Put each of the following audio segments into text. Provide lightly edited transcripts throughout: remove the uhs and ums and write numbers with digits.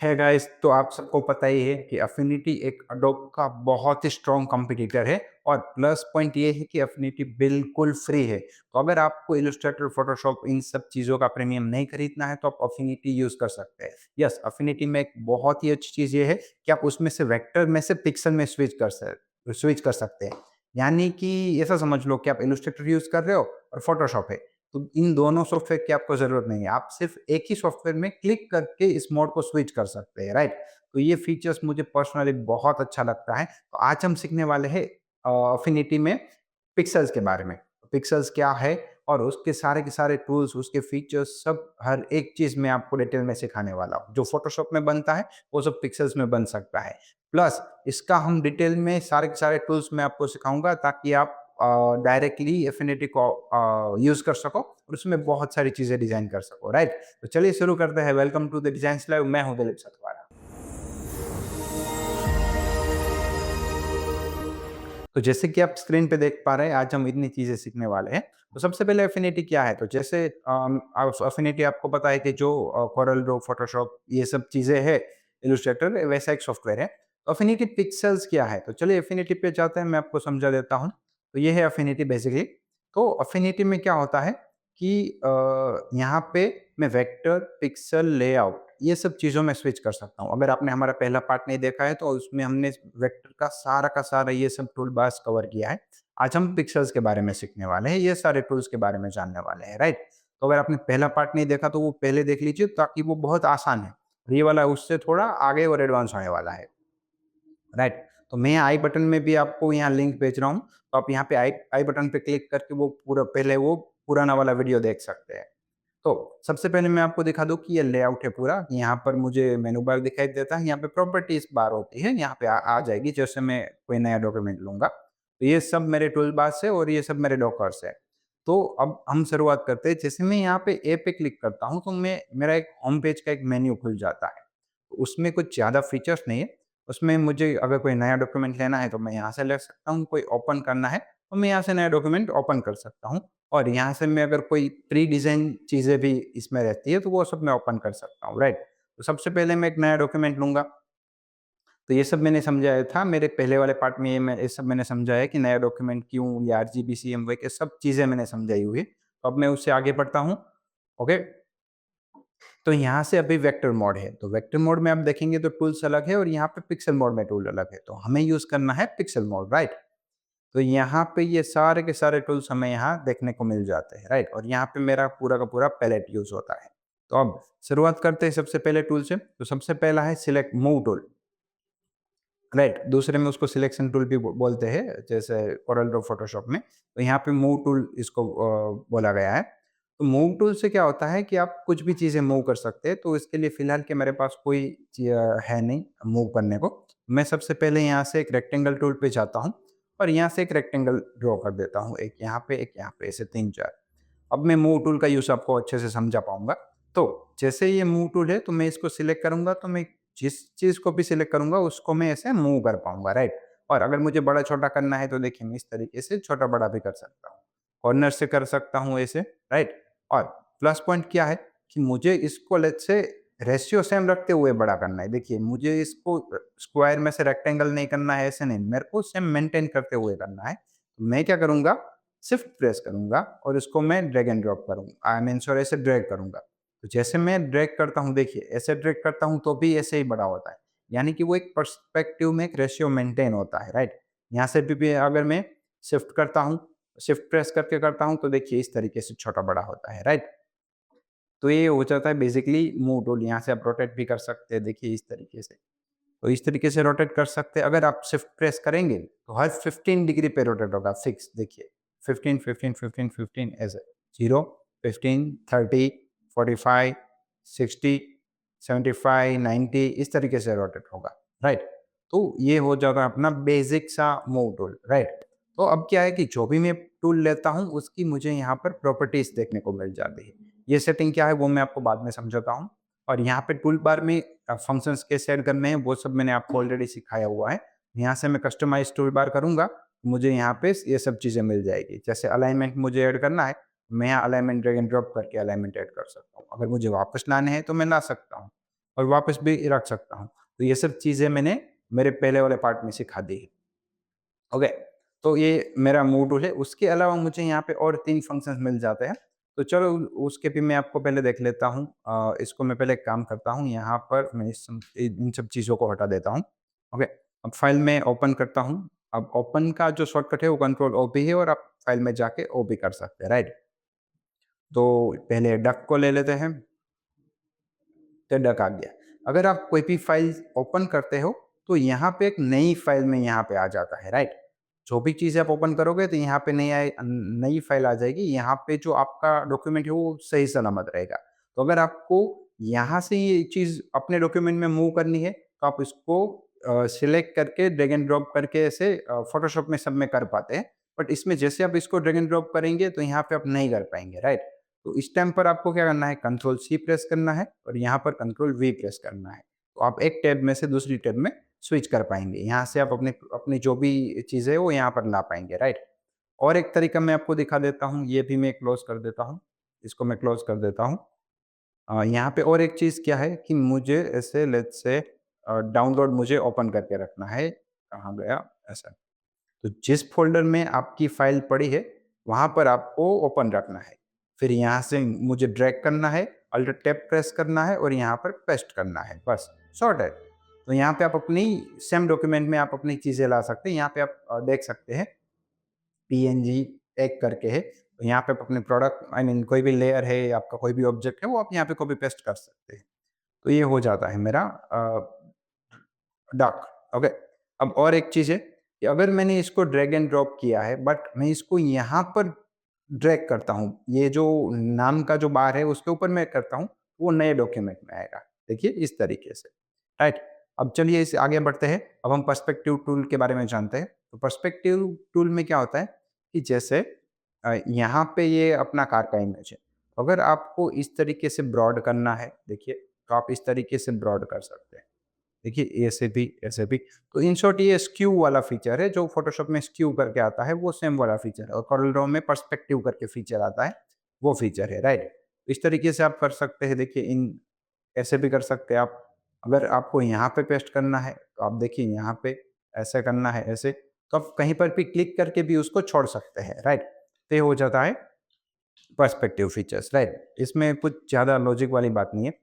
है गाइस, तो आप सबको पता ही है कि अफिनिटी एक अडोब का बहुत ही स्ट्रॉन्ग कंपटीटर है। और प्लस पॉइंट ये है कि अफिनिटी बिल्कुल फ्री है। तो अगर आपको इलस्ट्रेटर, फोटोशॉप इन सब चीज़ों का प्रीमियम नहीं खरीदना है तो आप अफिनिटी यूज़ कर सकते हैं। यस, अफिनिटी में एक बहुत ही अच्छी चीज़ ये है कि आप उसमें से वेक्टर में से पिक्सल में स्विच कर सकते हैं। यानी कि ऐसा समझ लो कि आप इलस्ट्रेटर यूज़ कर रहे हो और फोटोशॉप है, तो इन दोनों सॉफ्टवेयर की आपको ज़रूरत नहीं है। आप सिर्फ़ एक ही सॉफ्टवेयर में क्लिक करके इस मोड को स्विच कर सकते हैं, राइट? तो ये फीचर्स मुझे पर्सनली बहुत अच्छा लगता है। तो आज हम सीखने वाले हैं अफ़िनिटी में पिक्सेल्स के बारे में। पिक्सेल्स क्या है और उसके सारे के सारे टूल्स, उसके फीचर्स सब हर एक चीज़ मैं आपको डिटेल में सिखाने वाला हूँ। जो फ़ोटोशॉप में बनता है, वो सब पिक्सेल्स में बन सकता है। प्लस इसका हम डिटेल में सारे के सारे टूल्स मैं आपको सिखाऊँगा ताकि आप डायरेक्टली एफिनिटी को यूज़ कर सको और उसमें बहुत सारी चीज़ें डिज़ाइन कर सको, राइट? तो चलिए शुरू करते हैं। Welcome to the designs live. मैं हूँ दिलीप सतवारा। तो जैसे कि आप स्क्रीन पे देख पा रहे हैं, आज हम इतनी चीज़ें सीखने वाले हैं। तो सबसे पहले एफिनिटी क्या है? तो जैसे एफिनिटी आपको पता है कि जो कोरल ड्रॉ, फोटोशॉप ये सब चीज़ें हैं, इलस्ट्रेटर वैसा एक सॉफ्टवेयर है। तो एफिनिटी पिक्सेल्स क्या है? तो चलिए एफिनिटी पे जाते हैं, मैं आपको समझा देता हूँ। तो ये है एफिनिटी बेसिकली। तो एफिनिटी में क्या होता है कि यहाँ पे मैं वेक्टर, पिक्सल, लेआउट ये सब चीज़ों में स्विच कर सकता हूँ। अगर आपने हमारा पहला पार्ट नहीं देखा है तो उसमें हमने वेक्टर का सारा ये सब टूल बार्स कवर किया है। आज हम पिक्सेल्स के बारे में सीखने वाले हैं, ये सारे टूल्स के बारे में जानने वाले हैं, राइट? तो अगर आपने पहला पार्ट नहीं देखा तो वो पहले देख लीजिए ताकि वो बहुत आसान है। ये वाला उससे थोड़ा आगे और एडवांस होने वाला है। राइट। तो मैं आई बटन में भी आपको यहाँ लिंक भेज रहा हूँ, तो आप यहाँ पे आई आई बटन पे क्लिक करके वो पुराना वाला वीडियो देख सकते हैं। तो सबसे पहले मैं आपको दिखा दूँ कि ये लेआउट है पूरा। यहाँ पर मुझे मेनू बार दिखाई देता है, यहाँ पे प्रॉपर्टीज़ बार होती है, यहाँ पे आ जाएगी जैसे मैं कोई नया डॉक्यूमेंट लूँगा। तो ये सब मेरे टूल बार्स है और ये सब मेरे डॉकर्स है। तो अब हम शुरुआत करते हैं। जैसे मैं यहाँ पे ए पे क्लिक करता हूँ तो मैं मेरा एक होम पेज का एक मेन्यू खुल जाता है। उसमें कुछ ज़्यादा फीचर्स नहीं है। उसमें मुझे अगर कोई नया डॉक्यूमेंट लेना है तो मैं यहाँ से ले सकता हूँ, कोई ओपन करना है तो मैं यहाँ से नया डॉक्यूमेंट ओपन कर सकता हूँ और यहाँ से मैं अगर कोई प्री डिज़ाइन चीज़ें भी इसमें रहती है तो वो सब मैं ओपन कर सकता हूँ, राइट? तो सबसे पहले मैं एक नया डॉक्यूमेंट लूँगा। तो ये सब मैंने समझाया था मेरे पहले वाले पार्ट में, ये सब मैंने समझाया कि नया डॉक्यूमेंट क्यों, ये आरजीबी, सीएमवाई ये सब चीज़ें मैंने समझाई हुई है। तो अब मैं उससे आगे बढ़ता हूँ, ओके? तो यहाँ से अभी वेक्टर मोड है, तो वेक्टर मोड में आप देखेंगे तो टूल्स अलग है और यहाँ पे पिक्सल मोड में टूल अलग है, तो हमें यूज़ करना है पिक्सल मोड, राइट? तो यहाँ पे ये सारे के सारे टूल्स हमें यहाँ देखने को मिल जाते हैं, राइट? और यहाँ पे मेरा पूरा का पूरा पैलेट यूज़ होता है। तो अब शुरुआत करते हैं सबसे पहले टूल से। तो सबसे पहला है सिलेक्ट मूव टूल, राइट? दूसरे में उसको सिलेक्शन टूल भी बोलते हैं, जैसे कोरल ड्रॉ, फोटोशॉप में। तो यहाँ पे मूव टूल इसको बोला गया है। तो मूव टूल से क्या होता है कि आप कुछ भी चीज़ें मूव कर सकते हैं। तो इसके लिए फ़िलहाल के मेरे पास कोई है नहीं मूव करने को। मैं सबसे पहले यहाँ से एक रेक्टेंगल टूल पे जाता हूँ और यहाँ से एक रेक्टेंगल ड्रॉ कर देता हूँ। एक यहाँ पे, ऐसे 3-4। अब मैं मूव टूल का यूज़ आपको अच्छे से समझा पाऊँगा। तो जैसे ये मूव टूल है तो मैं इसको सिलेक्ट करूँगा तो मैं जिस चीज़ को भी सिलेक्ट करूँगा उसको मैं ऐसे मूव कर पाऊँगा, राइट? और अगर मुझे बड़ा-छोटा करना है तो देखिए मैं इस तरीके से छोटा-बड़ा भी कर सकता हूँ। कॉर्नर से कर सकता हूँ ऐसे, राइट? और प्लस पॉइंट क्या है कि मुझे इसको लेट्स से रेशियो सेम रखते हुए बड़ा करना है। देखिए मुझे इसको स्क्वायर में से रेक्टेंगल नहीं करना है, ऐसे नहीं, मेरे को सेम मेंटेन करते हुए करना है। तो मैं क्या करूँगा, शिफ्ट प्रेस करूँगा और इसको मैं ड्रैग एंड ड्रॉप करूँगा, आई मीन सॉरी, ऐसे ड्रैग करूँगा। तो जैसे मैं ड्रैग करता हूँ, देखिए ऐसे ड्रैग करता हूँ तो भी ऐसे ही बड़ा होता है। यानी कि वो एक पर्सपेक्टिव में एक रेशियो मेंटेन होता है, राइट? यहाँ से भी अगर मैं शिफ्ट करता हूँ, शिफ्ट प्रेस करके करता हूँ तो देखिए इस तरीके से छोटा-बड़ा होता है, राइट? तो ये हो जाता है बेसिकली मूव टूल। यहाँ से आप रोटेट भी कर सकते हैं, देखिए इस तरीके से। तो इस तरीके से रोटेट कर सकते हैं। अगर आप शिफ्ट प्रेस करेंगे तो हर 15 डिग्री पे रोटेट होगा फिक्स, देखिए 15, 15, 15, 15 ऐसे 0, 15, 30, 45, 60, 75, 90 इस तरीके से रोटेट होगा, राइट? तो ये हो जाता है अपना बेसिक सा मूव टूल, राइट? तो अब क्या है कि जो भी मैं टूल लेता हूँ उसकी मुझे यहाँ पर प्रॉपर्टीज देखने को मिल जाती है। ये सेटिंग क्या है वो मैं आपको बाद में समझाता हूँ। और यहाँ पे टूल बार में फंक्शंस कैसे ऐड करने हैं वो सब मैंने आपको ऑलरेडी सिखाया हुआ है। यहाँ से मैं कस्टमाइज़ टूल बार करूँगा, मुझे यहाँ पे ये सब चीज़ें मिल जाएगी। जैसे अलाइनमेंट मुझे ऐड करना है, मैं यहाँ अलाइनमेंट ड्रैग एंड ड्रॉप करके अलाइनमेंट ऐड कर सकता हूँ। अगर मुझे वापस लाने हैं तो मैं ला सकता हूँ। और वापस भी रख सकता हूँ। तो ये सब चीज़ें मैंने मेरे पहले वाले पार्ट में सिखा दी है। ओके, तो ये मेरा मूव टूल है। उसके अलावा मुझे यहाँ पे और 3 फंक्शंस मिल जाते हैं। तो चलो उसके भी मैं आपको पहले देख लेता हूँ। इसको मैं पहले एक काम करता हूँ, यहाँ पर मैं इन सब चीज़ों को हटा देता हूँ। ओके, अब फाइल में ओपन करता हूँ। अब ओपन का जो शॉर्टकट है वो कंट्रोल ओ भी है और आप फाइल में जाके ओ भी कर सकते हैं, राइट? तो पहले डक को ले लेते हैं। तो डक आ गया। अगर आप कोई भी फाइल ओपन करते हो, तो यहाँ पे एक नई फाइल में यहाँ पे आ जाता है, राइट? जो भी चीज़ आप ओपन करोगे तो यहाँ पे नई फाइल आ जाएगी। यहाँ पे जो आपका डॉक्यूमेंट है वो सही सलामत रहेगा। तो अगर आपको यहाँ से ये चीज़ अपने डॉक्यूमेंट में मूव करनी है, तो आप इसको सिलेक्ट करके ड्रैग एंड ड्रॉप करके ऐसे फ़ोटोशॉप में सब में कर पाते हैं। बट इसमें जैसे आप इसको ड्रैग एंड ड्रॉप करेंगे तो यहाँ पे आप नहीं कर पाएँगे, राइट? तो इस टाइम पर आपको क्या करना है, कंट्रोल सी प्रेस करना है और यहाँ पर कंट्रोल वी प्रेस करना है। तो आप एक टैब में से दूसरी टैब में स्विच कर पाएँगे। यहाँ से आप अपनी अपनी जो भी चीज़ें हैं वो यहाँ पर ला पाएँगे, राइट? और एक तरीका मैं आपको दिखा देता हूँ, ये भी मैं क्लोज़ कर देता हूँ। इसको मैं क्लोज़ कर देता हूँ। यहाँ पे और एक चीज़ क्या है कि मुझे ऐसे लेट्स से डाउनलोड मुझे ओपन करके रखना है। कहाँ गया? ऐसा। तो जिस फ़ोल्डर में आपकी फ़ाइल पड़ी है, वहाँ पर आपको ओपन रखना है। फिर यहाँ से मुझे ड्रैग करना है, अल्ट टैब प्रेस करना है और यहाँ पर पेस्ट करना है, बस सॉर्टेड। तो यहाँ पे आप अपनी सेम डॉक्यूमेंट में आप अपनी चीज़ें ला सकते हैं। यहाँ पे आप देख सकते हैं पीएनजी टैग करके है। तो यहाँ पे आप अपने प्रोडक्ट आई मीन कोई भी लेयर है, आपका कोई भी ऑब्जेक्ट है, वो आप यहाँ पे कॉपी पेस्ट कर सकते हैं। तो ये हो जाता है मेरा डक। ओके, अब और एक चीज़ है कि अगर मैंने इसको ड्रैग एंड ड्रॉप किया है बट मैं इसको यहाँ पर ड्रैग करता हूँ, ये जो नाम का जो बार है उसके ऊपर मैं करता हूँ, वो नए डॉक्यूमेंट में आएगा। देखिए इस तरीके से, राइट? अब चलिए इसे आगे बढ़ते हैं। अब हम पर्सपेक्टिव टूल के बारे में जानते हैं। तो पर्सपेक्टिव टूल में क्या होता है कि जैसे यहाँ पे ये अपना कार का इमेज है। अगर आपको इस तरीके से ब्रॉड करना है, देखिए, तो आप इस तरीके से ब्रॉड कर सकते हैं। देखिए ऐसे भी, ऐसे भी। तो इन शॉर्ट ये स्क्यू वाला फीचर है, जो फ़ोटोशॉप में स्क्यू करके आता है, वो सेम वाला फीचर है और कोरल ड्रॉ में पर्सपेक्टिव करके फीचर आता है, वो फीचर है, राइट? इस तरीके से आप कर सकते हैं। देखिए इन ऐसे भी कर सकते हैं आप। अगर आपको यहाँ पे पेस्ट करना है, तो आप देखिए यहाँ पे ऐसे करना है, ऐसे। तो आप कहीं पर भी क्लिक करके भी उसको छोड़ सकते हैं, राइट? तो ये हो जाता है पर्सपेक्टिव फीचर्स, राइट? इसमें कुछ ज़्यादा लॉजिक वाली बात नहीं है।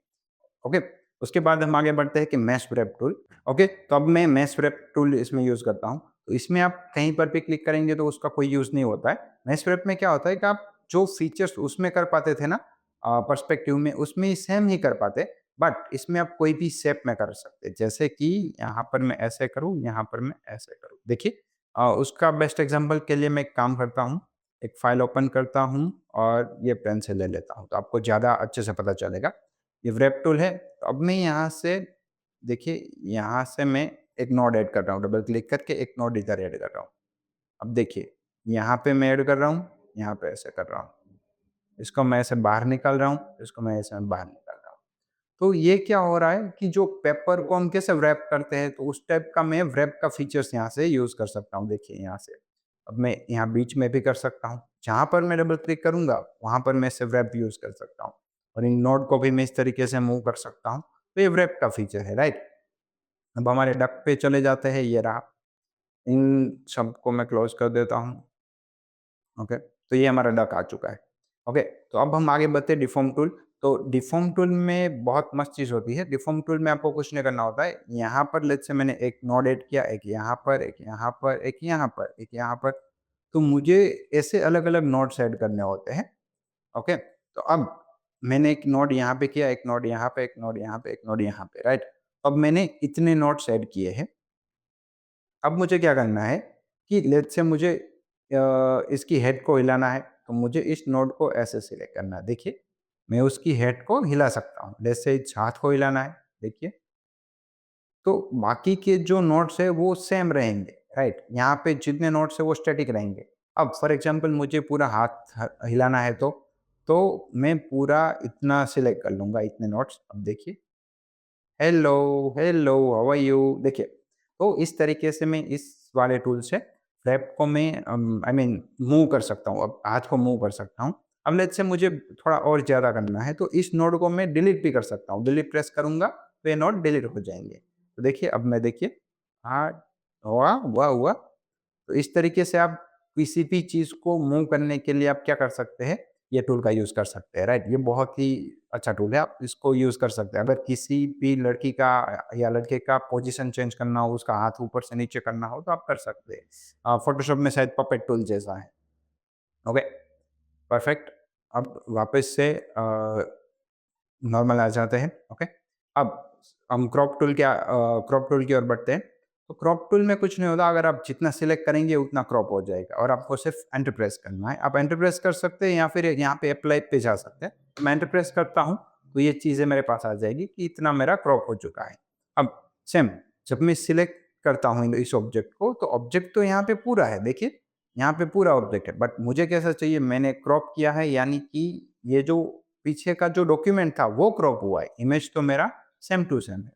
ओके, उसके बाद हम आगे बढ़ते हैं कि मैश व्रैप टूल। ओके, तो अब मैं मैश व्रैप टूल इसमें यूज़ करता हूँ। तो इसमें आप कहीं पर भी क्लिक करेंगे तो उसका कोई यूज़ नहीं होता है। मैश व्रैप में क्या होता है कि आप जो फीचर्स उसमें कर पाते थे ना पर्सपेक्टिव में, उसमें सेम ही कर पाते, बट इसमें आप कोई भी शेप में कर सकते हैं। जैसे कि यहाँ पर मैं ऐसे करूँ, यहाँ पर मैं ऐसे करूँ। देखिए उसका बेस्ट एग्ज़ाम्पल के लिए मैं एक काम करता हूँ, एक फ़ाइल ओपन करता हूँ और ये पेन से ले लेता हूँ, तो आपको ज़्यादा अच्छे से पता चलेगा। ये व्रैप टूल है। तो अब मैं यहाँ से देखिए, यहाँ से मैं एक नोड ऐड कर रहा हूँ, डबल क्लिक करके एक नोड इधर ऐड कर रहा हूँ। अब देखिए, यहाँ पे मैं ऐड कर रहा हूँ, यहाँ पे ऐसे कर रहा हूँ। इसको मैं ऐसे बाहर निकाल रहा हूँ, इसको मैं ऐसे बाहर निकाल रहा हूँ। तो ये क्या हो रहा है कि जो पेपर को हम कैसे व्रैप करते हैं, तो उस टाइप का मैं व्रैप का फीचर्स यहाँ से यूज़ कर सकता हूँ। देखिए यहाँ से। अब मैं यहाँ बीच में भी कर सकता हूँ। जहाँ पर मैं डबल क्लिक करूँगा, वहाँ पर मैं इसे व्रैप यूज़ कर सकता हूँ और इन नोड को भी मैं इस तरीके से मूव कर सकता हूँ। तो ये व्रैप का फीचर है, राइट? अब हमारे डक पे चले जाते हैं, ये रहा। इन सबको मैं क्लोज़ कर देता हूँ। ओके, तो ये हमारा डक आ चुका है। ओके, तो अब हम आगे बढ़ते हैं डिफ़ॉर्म टूल। तो डिफ़ॉर्म टूल में बहुत मस्त चीज़ होती है। डिफ़ॉर्म टूल में आपको कुछ नहीं करना होता है। यहाँ पर लेट्स से मैंने एक नोड ऐड किया, एक यहाँ पर, एक यहाँ पर, एक यहाँ पर, एक यहाँ पर। तो मुझे ऐसे अलग-अलग नोड्स ऐड करने होते हैं। ओके, तो अब मैंने एक नोड यहाँ पे किया, एक नोड यहाँ पे, एक नोड यहाँ पे, एक नोड यहाँ पे, राइट? अब मैंने इतने नोड्स ऐड किए हैं। अब मुझे क्या करना है कि लेट्स से मुझे इसकी हेड को हिलाना है, तो मुझे इस नोड को ऐसे सिलेक्ट करना है। देखिए, मैं उसकी हेड को हिला सकता हूँ। लेट्स से इस हाथ को हिलाना है, देखिए। तो बाकी के जो नोड्स है वो सेम रहेंगे, राइट? यहाँ पे जितने नोड्स है वो स्टैटिक रहेंगे। अब फॉर एग्जांपल मुझे पूरा हाथ हिलाना है, तो मैं पूरा इतना सिलेक्ट कर लूँगा, इतने नोड्स। अब देखिए, hello, hello, how are you? देखिए, तो इस तरीके से मैं इस वाले टूल से फ्लैप को मैं आई मीन मूव कर सकता हूँ, अब हाथ को मूव कर सकता हूँ। अब लेट्स से मुझे थोड़ा और ज़्यादा करना है, तो इस नोड को मैं डिलीट भी कर सकता हूँ। डिलीट प्रेस करूँगा, तो ये नोट डिलीट हो जाएँगे। तो देखिए अब मैं देखिए हाँ, हुआ। तो इस तरीके से आप किसी भी चीज़ को मूव करने के लिए आप क्या कर सकते हैं, ये टूल का यूज़ कर सकते हैं, राइट? ये बहुत ही अच्छा टूल है, आप इसको यूज़ कर सकते हैं। अगर किसी भी लड़की का या लड़के का पोज़ीशन चेंज करना हो, उसका हाथ ऊपर से नीचे करना हो, तो आप कर सकते हैं। फ़ोटोशॉप में शायद पपेट टूल जैसा है। Okay, perfect. अब वापस से नॉर्मल आ जाते हैं, ओके। अब हम क्रॉप टूल की ओर बढ़ते हैं। तो क्रॉप टूल में कुछ नहीं होता, अगर आप जितना सिलेक्ट करेंगे उतना क्रॉप हो जाएगा और आपको सिर्फ एंटर प्रेस करना है। आप एंटर प्रेस कर सकते हैं या फिर यहाँ पे अप्लाई पे जा सकते हैं। तो मैं एंटर प्रेस करता हूँ, तो ये चीज़ें मेरे पास आ जाएगी कि इतना मेरा क्रॉप हो चुका है। अब सेम जब मैं सिलेक्ट करता हूँ इस ऑब्जेक्ट को, तो ऑब्जेक्ट तो यहाँ पे पूरा है, देखिए यहाँ पे पूरा ऑब्जेक्ट है, बट मुझे कैसा चाहिए, मैंने क्रॉप किया है, यानी कि ये जो पीछे का जो डॉक्यूमेंट था वो क्रॉप हुआ है, इमेज तो मेरा सेम टू सेम है।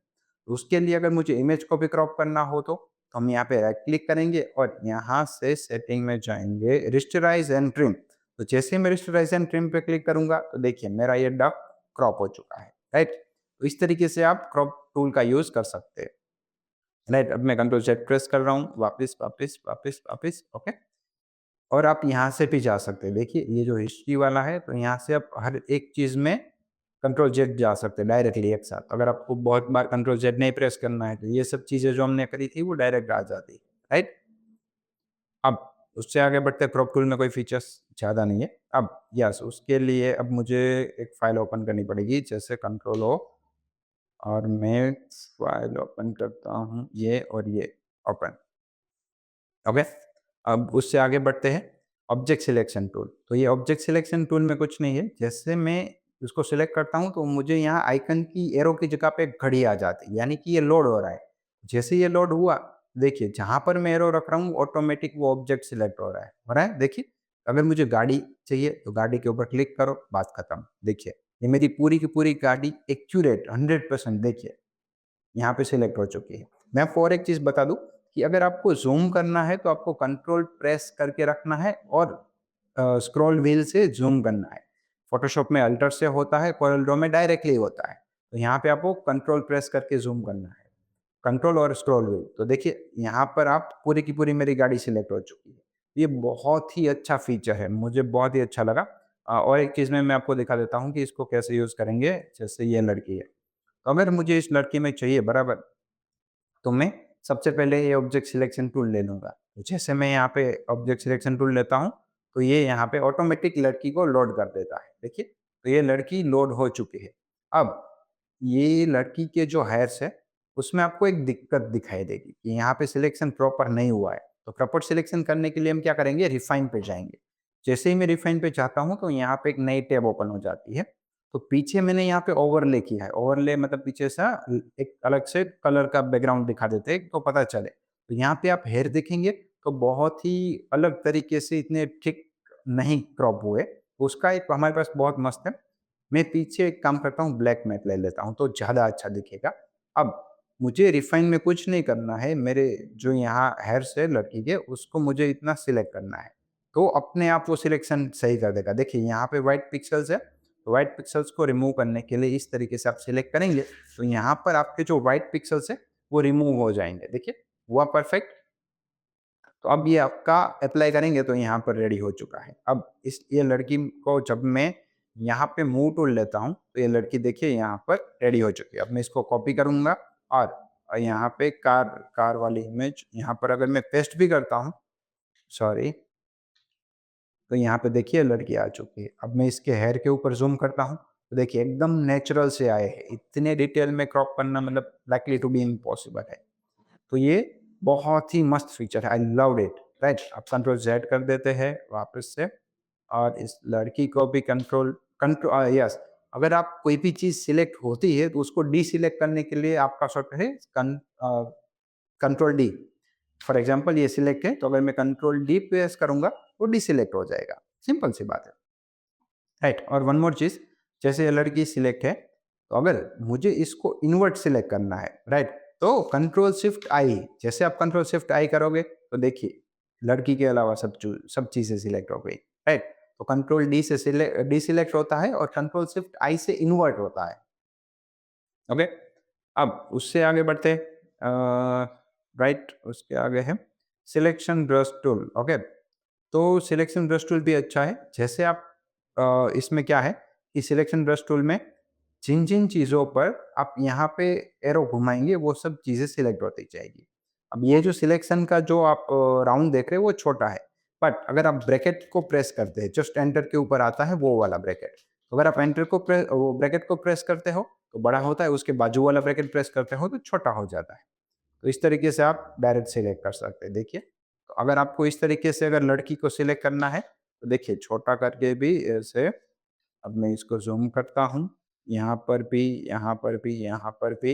तो उसके लिए अगर मुझे इमेज को भी क्रॉप करना हो तो हम यहाँ पे राइट क्लिक करेंगे और यहाँ से सेटिंग में जाएंगे, रिस्टराइज एंड ट्रिम। तो जैसे ही मैं रिस्टराइज एंड ट्रिम पे क्लिक करूंगा तो देखिए मेरा ये डक क्रॉप हो चुका है, राइट? तो इस तरीके से आप क्रॉप टूल का यूज कर सकते हैं, राइट? अब मैं कंट्रोल जेड प्रेस कर रहा हूँ, वापिस वापिस वापिस वापिस, ओके। और आप यहाँ से भी जा सकते हैं। देखिए ये जो हिस्ट्री वाला है, तो यहाँ से आप हर एक चीज़ में कंट्रोल जेड जा सकते हैं डायरेक्टली एक साथ। अगर आपको बहुत बार कंट्रोल जेड नहीं प्रेस करना है, तो ये सब चीज़ें जो हमने करी थी वो डायरेक्ट आ जाती, राइट? अब उससे आगे बढ़ते हैं, क्रॉप टूल में कोई फीचर्स ज़्यादा नहीं है। अब यस, उसके लिए अब मुझे एक फ़ाइल ओपन करनी पड़ेगी, जैसे कंट्रोल ओ, और मैं फ़ाइल ओपन करता हूँ ये और ये ओपन। ओके, अब उससे आगे बढ़ते हैं, ऑब्जेक्ट सिलेक्शन टूल। तो ये ऑब्जेक्ट सिलेक्शन टूल में कुछ नहीं है, जैसे मैं उसको सिलेक्ट करता हूँ तो मुझे यहाँ आइकन की एरो की जगह पे घड़ी आ जाती है, यानी कि ये लोड हो रहा है। जैसे ये लोड हुआ, देखिए जहाँ पर मैं एरो रख रहा हूँ ऑटोमेटिक वो ऑब्जेक्ट सिलेक्ट हो रहा है, देखिए। अगर मुझे गाड़ी चाहिए तो गाड़ी के ऊपर क्लिक करो, बात खत्म। देखिए ये मेरी पूरी की पूरी गाड़ी एक्यूरेट 100% देखिए यहाँ पे सिलेक्ट हो चुकी है। मैं आपको और एक चीज़ बता दूँ कि अगर आपको ज़ूम करना है तो आपको कंट्रोल प्रेस करके रखना है और स्क्रॉल व्हील से ज़ूम करना है। फ़ोटोशॉप में अल्टर से होता है, कोरल ड्रॉ में डायरेक्टली होता है। तो यहाँ पे आपको कंट्रोल प्रेस करके ज़ूम करना है। कंट्रोल और स्क्रॉल व्हील। तो देखिए यहाँ पर आप पूरी की पूरी मेरी गाड़ी सिलेक्ट हो चुकी है। ये बहुत ही अच्छा फीचर है, मुझे बहुत ही अच्छा लगा। और एक चीज़ में मैं आपको दिखा देता हूँ कि इसको कैसे यूज़ करेंगे, जैसे ये लड़की है। तो अगर मुझे इस लड़की में चाहिए बराबर, तो मैं सबसे पहले ये ऑब्जेक्ट सिलेक्शन टूल ले लूँगा। तो जैसे मैं यहाँ पे ऑब्जेक्ट सिलेक्शन टूल लेता हूँ, तो ये यहाँ पे ऑटोमेटिक लड़की को लोड कर देता है। देखिए, तो ये लड़की लोड हो चुकी है। अब ये लड़की के जो हेयर्स है, उसमें आपको एक दिक्कत दिखाई देगी कि यहाँ पे सिलेक्शन प्रॉपर नहीं हुआ है। तो प्रॉपर सिलेक्शन करने के लिए हम क्या करेंगे, रिफाइन पे जाएँगे। जैसे ही मैं रिफाइन पे जाता हूँ, तो यहाँ पे एक नई टैब ओपन हो जाती है। तो पीछे मैंने यहाँ पे ओवरले किया है। ओवरले मतलब पीछे सा एक अलग से कलर का बैकग्राउंड दिखा देते हैं तो पता चले। तो यहाँ पे आप हेयर देखेंगे तो बहुत ही अलग तरीके से इतने ठीक नहीं क्रॉप हुए। उसका एक हमारे पास बहुत मस्त है। मैं पीछे एक काम करता हूँ, ब्लैक मैट ले लेता हूँ तो ज़्यादा अच्छा दिखेगा। अब मुझे रिफाइन में कुछ नहीं करना है, मेरे जो यहाँ हेयर्स है लड़की के उसको मुझे इतना सिलेक्ट करना है। तो अपने आप वो सिलेक्शन सही कर देगा। देखिए यहाँ पे व्हाइट पिक्सेल्स है, तो व्हाइट पिक्सेल्स को रिमूव करने के लिए इस तरीके से आप सिलेक्ट करेंगे, तो यहाँ पर आपके जो व्हाइट पिक्सेल्स है वो रिमूव हो जाएँगे। देखिए, हुआ परफेक्ट। तो अब ये आपका अप्लाई करेंगे तो यहाँ पर रेडी हो चुका है। अब इस ये लड़की को जब मैं यहाँ पे मूव टूल लेता हूँ, तो ये लड़की देखिए यहाँ पर रेडी हो चुकी है। अब मैं इसको कॉपी करूँगा और यहाँ पे कार कार वाली इमेज यहाँ पर अगर मैं पेस्ट भी करता हूँ, सॉरी, तो यहाँ पे देखिए लड़की आ चुकी है। अब मैं इसके हेयर के ऊपर ज़ूम करता हूँ, तो देखिए एकदम नेचुरल से आए हैं। इतने डिटेल में क्रॉप करना मतलब लाइकली टू बी इम्पॉसिबल है। तो ये बहुत ही मस्त फीचर है, आई लव्ड इट, राइट? आप कंट्रोल ज़ेड कर देते हैं वापस से और इस लड़की को भी यस, अगर आप कोई भी चीज़ सिलेक्ट होती है तो उसको डीसिलेक्ट करने के लिए आपका शॉर्टकट है कंट्रोल डी। फॉर एग्जांपल ये सिलेक्ट है, तो अगर मैं कंट्रोल डी प्रेस करूँगा, वो डीसिलेक्ट हो जाएगा। सिंपल सी बात है, राइट? और वन मोर चीज़, जैसे ये लड़की सिलेक्ट है, तो अगर मुझे इसको इन्वर्ट सिलेक्ट करना है, राइट? तो कंट्रोल शिफ्ट आई, जैसे आप कंट्रोल शिफ्ट आई करोगे, तो देखिए लड़की के अलावा सब चीज़ें सिलेक्ट हो गई, राइट? तो कंट्रोल डी से डीसिलेक्ट होता है और कंट्रोल शिफ्ट आई से इन्वर्ट होता है, ओके? अब उससे आगे बढ़ते हैं, राइट, उसके आगे है सिलेक्शन ब्रश टूल। ओके, तो सिलेक्शन ब्रश टूल भी अच्छा है। जैसे आप इसमें क्या है कि सिलेक्शन ब्रश टूल में जिन जिन चीज़ों पर आप यहाँ पे एरो घुमाएंगे वो सब चीज़ें सिलेक्ट होती जाएगी। अब ये जो सिलेक्शन का जो आप राउंड देख रहे हैं वो छोटा है, बट अगर आप ब्रैकेट को प्रेस करते हैं, जस्ट एंटर के ऊपर आता है वो वाला ब्रैकेट, तो अगर आप एंटर को प्रेस वो ब्रैकेट को प्रेस करते हो तो बड़ा होता है, उसके बाजू वाला ब्रैकेट प्रेस करते हो तो छोटा हो जाता है। तो इस तरीके से आप डायरेक्ट सिलेक्ट कर सकते हैं। देखिए, तो अगर आपको इस तरीके से अगर लड़की को सिलेक्ट करना है तो देखिए छोटा करके भी ऐसे, अब मैं इसको ज़ूम करता हूँ, यहाँ पर भी, यहाँ पर भी, यहाँ पर भी,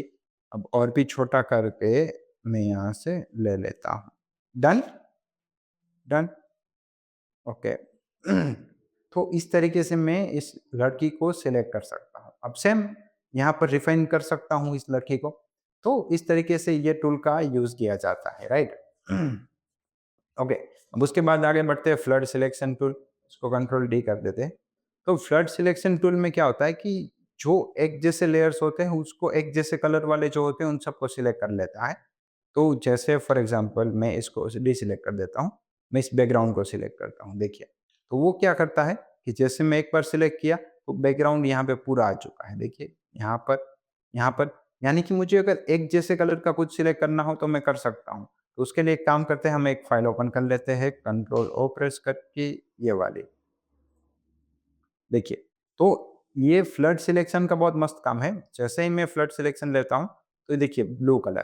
अब और भी छोटा करके मैं यहाँ से ले लेता हूँ। डन? डन? ओके। तो इस तरीके से मैं इस लड़की को सिलेक्ट कर सकता हूँ। अब सेम यहाँ पर रिफाइन कर सकता हूँ इस लड़की को। तो इस तरीके से ये टूल का यूज़ किया जाता है, राइट? ओके, अब उसके बाद आगे बढ़ते हैं फ्लड सिलेक्शन टूल, इसको कंट्रोल डी कर देते हैं। तो फ्लड सिलेक्शन टूल में क्या होता है कि जो एक जैसे लेयर्स होते हैं उसको एक जैसे कलर वाले जो होते हैं उन सबको सिलेक्ट कर लेता है। तो जैसे फॉर एग्जांपल मैं इसको डीसिलेक्ट कर देता हूँ, मैं इस बैकग्राउंड को सिलेक्ट करता हूँ, देखिए। तो वो क्या करता है कि जैसे मैं एक बार सिलेक्ट किया तो बैकग्राउंड यहाँ पे पूरा आ चुका है, देखिए। यहाँ पर, यानी कि मुझे अगर एक जैसे कलर का कुछ सिलेक्ट करना हो तो मैं कर सकता हूँ। तो उसके लिए एक काम करते हैं, हम एक फाइल ओपन कर लेते हैं कंट्रोल ओ प्रेस करके, ये वाली, देखिए। तो ये फ्लड सिलेक्शन का बहुत मस्त काम है। जैसे ही मैं फ्लड सिलेक्शन लेता हूँ तो ये देखिए ब्लू कलर,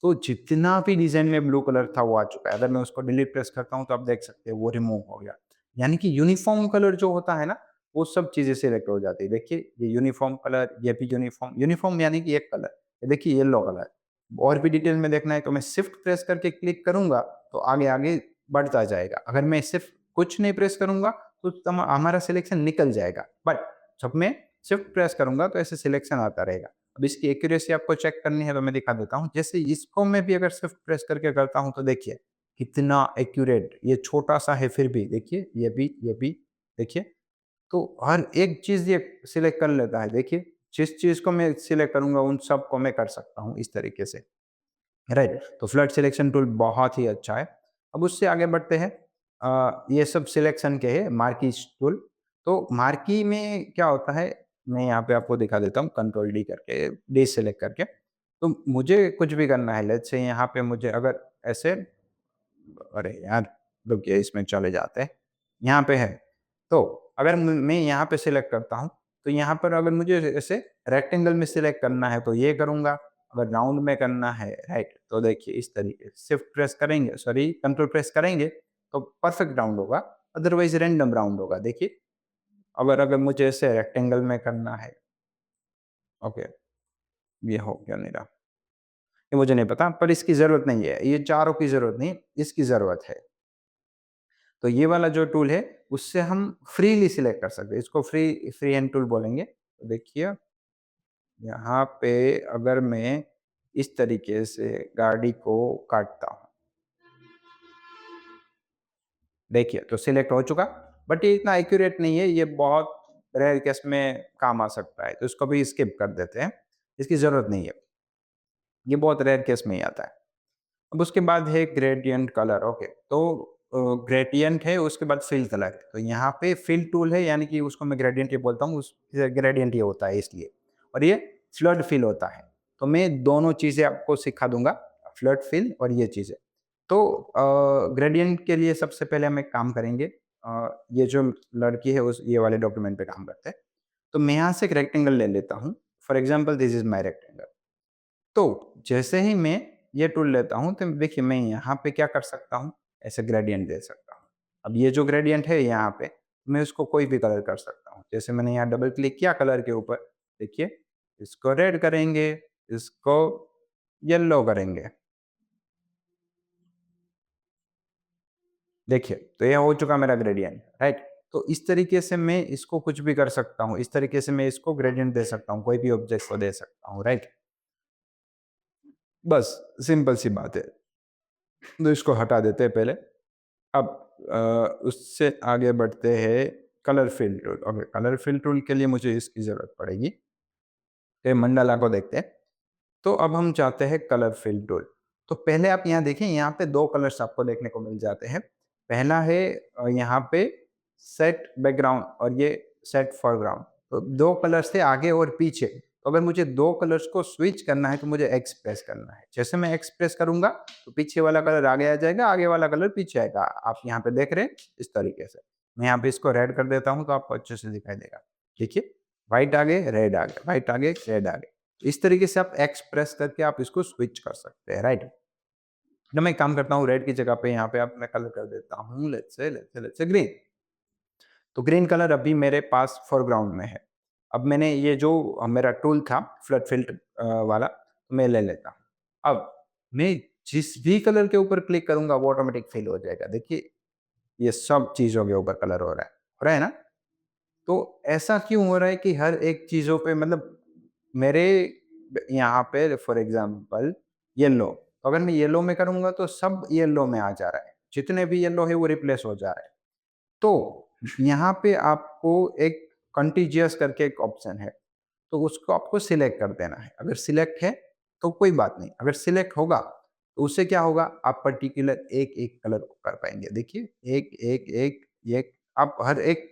तो जितना भी डिजाइन में ब्लू कलर था वो आ चुका है। अगर मैं उसको डिलीट प्रेस करता हूँ तो आप देख सकते हैं वो रिमूव हो गया। यानी कि यूनिफॉर्म कलर जो होता है ना, वो सब चीजें सिलेक्ट हो जाती है। देखिए ये यूनिफॉर्म कलर, ये भी यूनिफॉर्म, यूनिफॉर्म यानी कि एक कलर, ये देखिए येलो कलर। और भी डिटेल में देखना है तो मैं शिफ्ट प्रेस करके क्लिक करूंगा तो आगे आगे बढ़ता जाएगा। अगर मैं सिर्फ कुछ नहीं प्रेस करूंगा तो हमारा सिलेक्शन निकल जाएगा, बट जब मैं शिफ्ट प्रेस करूंगा तो ऐसे सिलेक्शन आता रहेगा। अब इसकी एक्यूरेसी आपको चेक करनी है तो मैं दिखा देता हूँ। जैसे इसको मैं भी अगर शिफ्ट प्रेस करके करता हूँ तो देखिए कितना एक्यूरेट, ये छोटा सा है फिर भी देखिए, ये भी देखिए। तो हर एक चीज ये सिलेक्ट कर लेता है, देखिए। जिस चीज को मैं सिलेक्ट करूंगा उन सब को मैं कर सकता हूँ इस तरीके से, राइट। तो फ्लड सिलेक्शन टूल बहुत ही अच्छा है। अब उससे आगे बढ़ते हैं, ये सब सिलेक्शन के है मार्की टूल। तो मार्की में क्या होता है, मैं यहाँ पे आपको दिखा देता हूँ कंट्रोल डी करके, डी सेलेक्ट करके। तो मुझे कुछ भी करना है, लेट्स से यहाँ पे मुझे अगर ऐसे, अरे यार रुकिए, इसमें चले जाते हैं, यहाँ पे है। तो अगर मैं यहाँ पे सिलेक्ट करता हूँ तो यहाँ पर अगर मुझे ऐसे रेक्टेंगल में सिलेक्ट करना है तो ये करूँगा, अगर राउंड में करना है, राइट, तो देखिए इस तरीके से शिफ्ट प्रेस करेंगे, सॉरी कंट्रोल प्रेस करेंगे तो परफेक्ट राउंड होगा, अदरवाइज रैंडम राउंड होगा, देखिए। अगर अगर मुझे ऐसे रेक्टेंगल में करना है, ओके, ये हो गया मेरा, ये मुझे नहीं पता, पर इसकी ज़रूरत नहीं है, ये चारों की ज़रूरत नहीं, इसकी ज़रूरत है। तो ये वाला जो टूल है उससे हम फ्रीली सिलेक्ट कर सकते हैं, इसको फ्री फ्री हैंड टूल बोलेंगे। तो देखिए यहाँ पे अगर मैं इस तरीके से गाड़ी को काटता हूँ, देखिए तो सिलेक्ट हो चुका, बट ये इतना एक्यूरेट नहीं है, ये बहुत रेयर केस में काम आ सकता है, तो इसको भी स्किप कर देते हैं, इसकी ज़रूरत नहीं है, ये बहुत रेयर केस में ही आता है। अब उसके बाद है ग्रेडियंट कलर, ओके। तो ग्रेडियंट है, उसके बाद फिल कलर है। तो यहाँ पे फिल टूल है, यानी कि उसको मैं ग्रेडियंट ही बोलता हूँ, उस ग्रेडियंट ये होता है इसलिए, और ये फ्लड फिल होता है। तो मैं दोनों चीज़ें आपको सिखा दूंगा, फ्लड फिल और ये चीज़ें। तो ग्रेडियंट के लिए सबसे पहले हम एक काम करेंगे, ये जो लड़की है उस ये वाले डॉक्यूमेंट पे काम करते हैं। तो मैं यहाँ से एक रेक्टेंगल ले लेता हूँ, for example this is my rectangle. तो जैसे ही मैं ये टूल लेता हूँ तो देखिए मैं यहाँ पे क्या कर सकता हूँ, ऐसे ग्रेडियंट दे सकता हूँ। अब ये जो ग्रेडियंट है यहाँ पे, मैं उसको कोई भी कलर कर सकता हूँ। जैसे मैंने यहाँ डबल क्लिक किया कलर के ऊपर, देखिए इसको रेड करेंगे, इसको येलो करेंगे, देखिए तो ये हो चुका मेरा ग्रेडियंट, राइट। तो इस तरीके से मैं इसको कुछ भी कर सकता हूँ, इस तरीके से मैं इसको ग्रेडियंट दे सकता हूँ, कोई भी ऑब्जेक्ट को दे सकता हूँ, राइट। बस सिंपल सी बात है। तो इसको हटा देते हैं पहले। अब उससे आगे बढ़ते हैं colour fill tool. Okay, colour fill tool के लिए मुझे इसकी ज़रूरत पड़ेगी। ये मंडाला को देखते हैं। तो अब हम चाहते हैं कलर फिल टूल। तो पहले आप यहाँ देखें, यहाँ पे 2 कलर्स आपको देखने को मिल जाते हैं। पहला है यहाँ पे सेट बैकग्राउंड और ये सेट फोरग्राउंड। तो 2 कलर्स थे आगे और पीछे। तो अगर मुझे 2 कलर्स को स्विच करना है तो मुझे एक्स प्रेस करना है। जैसे मैं एक्स प्रेस करूँगा तो पीछे वाला कलर आगे आ जाएगा, आगे वाला कलर पीछे आएगा। आप यहाँ पे देख रहे हैं इस तरीके से। मैं यहाँ पे इसको रेड कर देता हूँ तो आपको अच्छे से दिखाई देगा। देखिए, व्हाइट आगे, रेड आगे, व्हाइट आगे, रेड आगे। इस तरीके से आप एक्स प्रेस करके आप इसको स्विच कर सकते हैं, राइट? तो मैं एक काम करता हूँ, रेड की जगह पे यहाँ पे आप मैं कलर कर देता हूँ, लेट्स से ग्रीन। तो ग्रीन कलर अभी मेरे पास फोरग्राउंड में है। अब मैंने ये जो मेरा टूल था फ्लड फिल्ट वाला, तो मैं ले लेता हूँ। अब मैं जिस भी कलर के ऊपर क्लिक करूँगा वो ऑटोमेटिक फिल हो जाएगा। देखिए, ये सब चीज़ों के ऊपर कलर हो रहा है ना? तो ऐसा क्यों हो रहा है कि हर एक चीज़ों पे मतलब मेरे यहाँ पे फॉर एग्ज़ाम्पल येलो, तो अगर मैं येलो में करूँगा तो सब येलो में आ जा रहा है। जितने भी येलो है वो रिप्लेस हो जा रहा है। तो यहाँ पे आपको एक कंटीजियस करके एक ऑप्शन है, तो उसको आपको सिलेक्ट कर देना है। अगर सिलेक्ट है तो कोई बात नहीं, अगर सिलेक्ट होगा तो उससे क्या होगा, आप पर्टिकुलर एक-एक कलर को कर पाएँगे। देखिए, एक, एक, एक, एक आप हर एक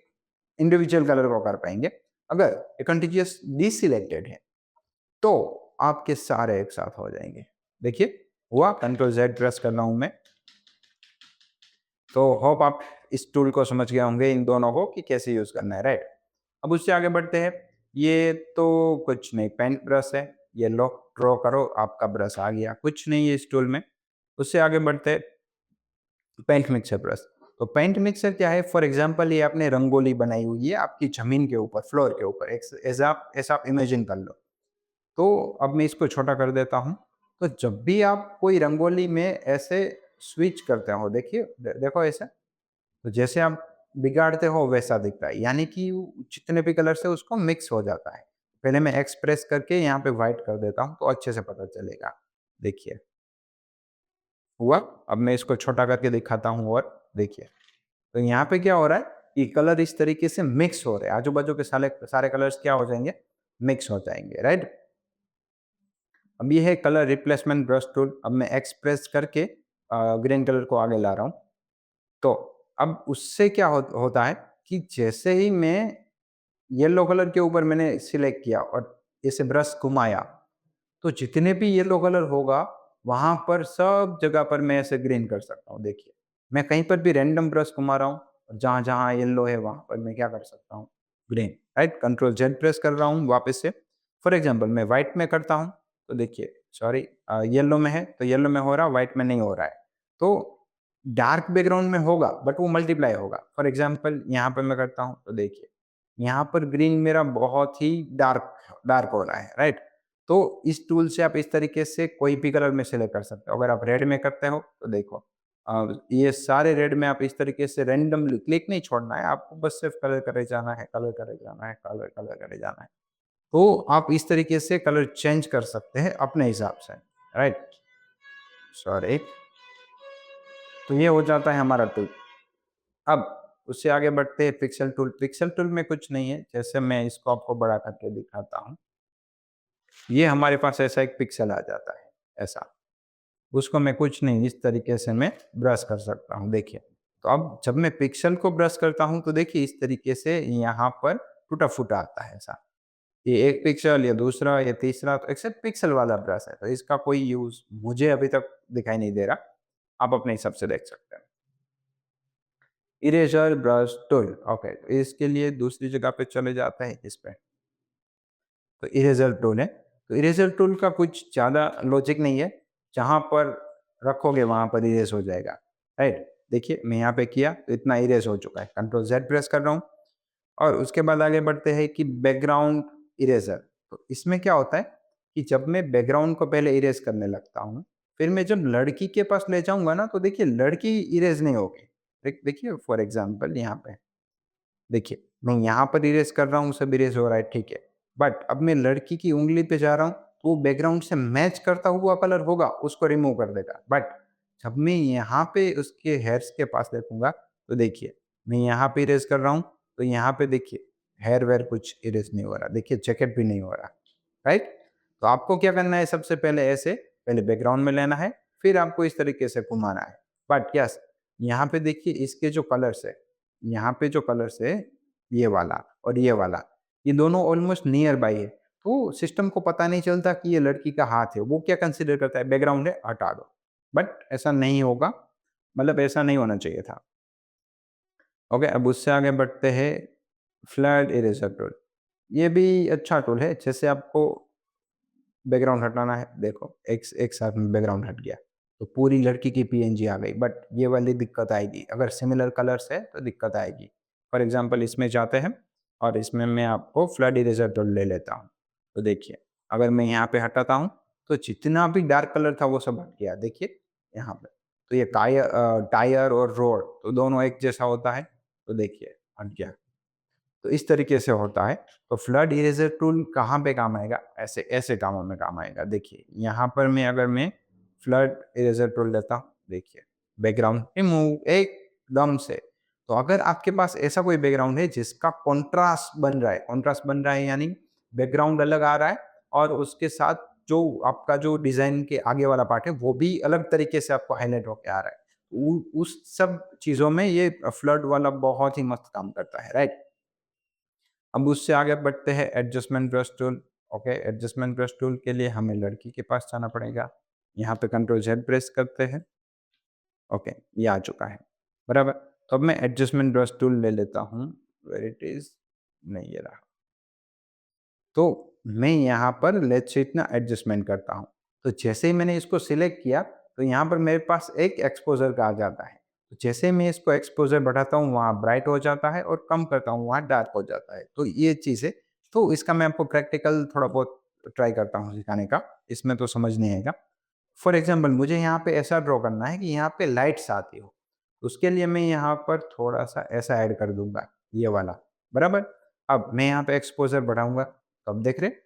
इंडिविजुअल कलर को कर पाएँगे। अगर ये कंटीजियस डिसिलेक्टेड है, तो आपके सारे एक साथ हो जाएँगे। देखिए, हुआ, कंट्रोल ज़ेड प्रेस कर रहा हूँ मैं। तो होप आप इस टूल को समझ गए होंगे, इन दोनों को कि कैसे यूज़ करना है, राइट? अब उससे आगे बढ़ते हैं। ये तो कुछ नहीं, पेंट ब्रश है, ये लो, ड्रॉ करो, आपका ब्रश आ गया। कुछ नहीं है इस टूल में। उससे आगे बढ़ते हैं, पेंट मिक्सर ब्रश। तो पेंट मिक्सर क्या है? फॉर एग्जांपल ये आपने रंगोली बनाई हुई है आपकी ज़मीन के ऊपर, फ्लोर के ऊपर, एक ऐसा आप इमेजिन कर लो। तो अब मैं इसको छोटा कर देता हूँ। तो जब भी आप कोई रंगोली में ऐसे स्विच करते हो, देखिए देखो ऐसे, तो जैसे आप बिगाड़ते हो वैसा दिखता है, यानी कि जितने भी कलर से उसको मिक्स हो जाता है। पहले मैं एक्सप्रेस करके यहाँ पे व्हाइट कर देता हूँ तो अच्छे से पता चलेगा। देखिए, हुआ। अब मैं इसको छोटा करके दिखाता हूँ और देखिए, तो यहाँ पे क्या हो रहा है कि कलर इस तरीके से मिक्स हो रहे हैं, आजू बाजू के सारे सारे कलर्स क्या हो जाएंगे, मिक्स हो जाएंगे, राइट? अब ये है कलर रिप्लेसमेंट ब्रश टूल। अब मैं एक्सप्रेस करके ग्रीन कलर को आगे ला रहा हूँ। तो अब उससे क्या होता है कि जैसे ही मैं येलो कलर के ऊपर मैंने सिलेक्ट किया और इसे ब्रश घुमाया, तो जितने भी येलो कलर होगा, वहाँ पर सब जगह पर मैं ऐसे ग्रीन कर सकता हूँ। देखिए, मैं कहीं पर भी रैंडम ब्रश घुमा रहा हूँ और जहाँ-जहाँ येलो है वहाँ पर मैं क्या कर सकता हूँ, green, right? Control Z press कर रहा हूँ वापस से। फॉर एग्ज़ाम्पल मैं व्हाइट में करता हूँ, तो देखिए, सॉरी, येलो में है तो येलो में हो रहा है, व्हाइट में नहीं हो रहा है। तो डार्क बैकग्राउंड में होगा बट वो मल्टीप्लाई होगा। फॉर एग्ज़ाम्पल यहाँ पे मैं करता हूँ तो देखिए, यहाँ पर ग्रीन मेरा बहुत ही डार्क डार्क हो रहा है, राइट? तो इस टूल से आप इस तरीके से कोई भी कलर में सिलेक्ट कर सकते हो। अगर आप रेड में करते हो तो देखो, ये सारे रेड में आप इस तरीके से रैंडमली क्लिक नहीं छोड़ना है, आपको बस सिर्फ कलर करे जाना है, कलर करे जाना है, कलर कलर करे जाना है। तो आप इस तरीके से कलर चेंज कर सकते हैं अपने हिसाब से, राइट? सॉरी। तो ये हो जाता है हमारा टूल। अब उससे आगे बढ़ते हैं पिक्सेल टूल। पिक्सेल टूल में कुछ नहीं है, जैसे मैं इसको आपको बड़ा करके दिखाता हूँ। ये हमारे पास ऐसा एक पिक्सेल आ जाता है, ऐसा। उसको मैं कुछ नहीं, इस तरीके से मैं ब्रश कर सकता हूँ, देखिए। तो अब जब मैं पिक्सेल को ब्रश करता हूँ तो देखिए इस तरीके से यहाँ पर टूटा-फूटा आता है ऐसा। ये एक पिक्सेल, ये दूसरा, ये तीसरा, तो एक्सेप्ट पिक्सेल वाला ब्रश है, तो इसका कोई यूज़ मुझे अभी तक दिखाई नहीं दे रहा। आप अपने हिसाब से देख सकते हैं। इरेज़र ब्रश टूल, ओके, तो इसके लिए दूसरी जगह पे चले जाते हैं इस पे। तो इरेज़र टूल है। तो इरेज़र टूल का कुछ ज़्यादा लॉजिक नहीं है, जहाँ पर रखोगे वहाँ पर इरेज़ हो जाएगा, राइट? देखिए, मैं यहाँ पे किया तो इतना इरेज़ हो चुका है। कंट्रोल ज़ेड प्रेस कर रहा हूँ और उसके बाद आगे बढ़ते हैं कि बैकग्राउंड इरेज़र। तो इसमें क्या होता है कि जब मैं बैकग्राउंड को पहले इरेज़ करने लगता हूँ, फिर मैं जब लड़की के पास ले जाऊँगा ना, तो देखिए लड़की इरेज़ नहीं होगी। देखिए फॉर एग्ज़ाम्पल यहाँ पे, देखिए, मैं यहाँ पर इरेज़ कर रहा हूँ, सब इरेज़ हो रहा है, ठीक है। बट अब मैं लड़की की उँगली पे जा रहा हूँ, तो वो बैकग्राउंड से मैच करता हुआ कलर होगा, उसको रिमूव कर देगा। बट जब मैं यहाँ पे उसके हेयर्स के पास देखूँगा, तो देखिए, मैं यहाँ पे इरेज़ कर रहा हूँ, तो यहाँ पे देखिए, हेयर वेयर कुछ इरेज़ नहीं हो रहा। देखिए, जैकेट भी नहीं हो रहा, राइट? तो आपको क्या करना है सबसे पहले ऐसे, पहले बैकग्राउंड में लेना है, फिर आपको इस तरीके से घुमाना है। बट यस, यहाँ पे देखिए इसके जो कलर्स है, यहाँ पे जो कलर्स है, ये वाला और ये वाला, ये दोनों ऑलमोस्ट नियर बाय है। तो सिस्टम को पता नहीं चलता कि ये लड़की का हाथ है, वो क्या कंसीडर करता है बैकग्राउंड है, हटा दो। बट ऐसा नहीं होगा, मतलब ऐसा नहीं होना चाहिए था। ओके, अब उससे आगे बढ़ते हैं फ्लैट इरेज़र टूल। ये भी अच्छा टूल है, जैसे आपको बैकग्राउंड हटाना है, देखो एक एक साथ में बैकग्राउंड हट गया, तो पूरी लड़की की पीएनजी आ गई, बट ये वाली दिक्कत आएगी, अगर सिमिलर कलर्स है तो दिक्कत आएगी। फॉर एग्ज़ाम्पल इसमें जाते हैं और इसमें मैं आपको फ्लड इरेज़र टूल ले लेता हूँ। तो देखिए, अगर मैं यहाँ पे हटाता हूँ, तो जितना भी डार्क कलर था वो सब हट गया, देखिए यहाँ पे। तो ये टायर और रोड तो दोनों एक जैसा होता है, तो देखिए हट गया। तो इस तरीके से होता है। तो फ्लड इरेज़र टूल कहाँ पे काम आएगा? ऐसे ऐसे कामों में काम आएगा। देखिए, यहाँ पर मैं फ्लड इरेज़र टूल लेता हूँ, देखिए बैकग्राउंड रिमूव एकदम से। तो अगर आपके पास ऐसा कोई बैकग्राउंड है जिसका कॉन्ट्रास्ट बन रहा है यानी बैकग्राउंड अलग आ रहा है और उसके साथ जो आपका जो डिज़ाइन के आगे वाला पार्ट है वो भी अलग तरीके से आपको हाइलाइट होके आ रहा है। उ उस सब चीज़ों में ये फ्लड वाला बहुत ही मस्त काम करता है, राइट? अब उससे आगे बढ़ते हैं adjustment brush tool. Okay, adjustment brush tool के लिए हमें लड़की के पास जाना पड़ेगा। यहाँ पे कंट्रोल जेड प्रेस करते हैं। ओके, ये आ चुका है, बराबर। तो अब मैं एडजस्टमेंट ब्रश टूल ले लेता हूँ। वेयर इट इज, नहीं ये रहा। तो मैं यहाँ पर लेट्स से इतना एडजस्टमेंट करता हूँ। तो जैसे ही मैंने इसको सिलेक्ट किया, तो यहाँ पर मेरे पास एक एक्सपोज़र का आ जाता है। तो जैसे ही मैं इसको एक्सपोज़र बढ़ाता हूँ, वहाँ ब्राइट हो जाता है और कम करता हूँ, वहाँ डार्क हो जाता है। तो ये चीज़ है। तो इसका मैं आपको प्रैक्टिकल थोड़ा बहुत ट्राई करता हूँ सिखाने का, इसमें तो समझ नहीं आएगा। फॉर एग्ज़ाम्पल मुझे यहाँ पे ऐसा ड्रॉ करना है कि यहाँ पे लाइट्स आती हो। उसके लिए मैं यहाँ पर थोड़ा-सा ऐसा ऐड कर दूँगा, ये वाला, बराबर? अब मैं यहाँ पे एक्सपोज़र बढ़ाऊँगा, तो अब देख रहे हैं?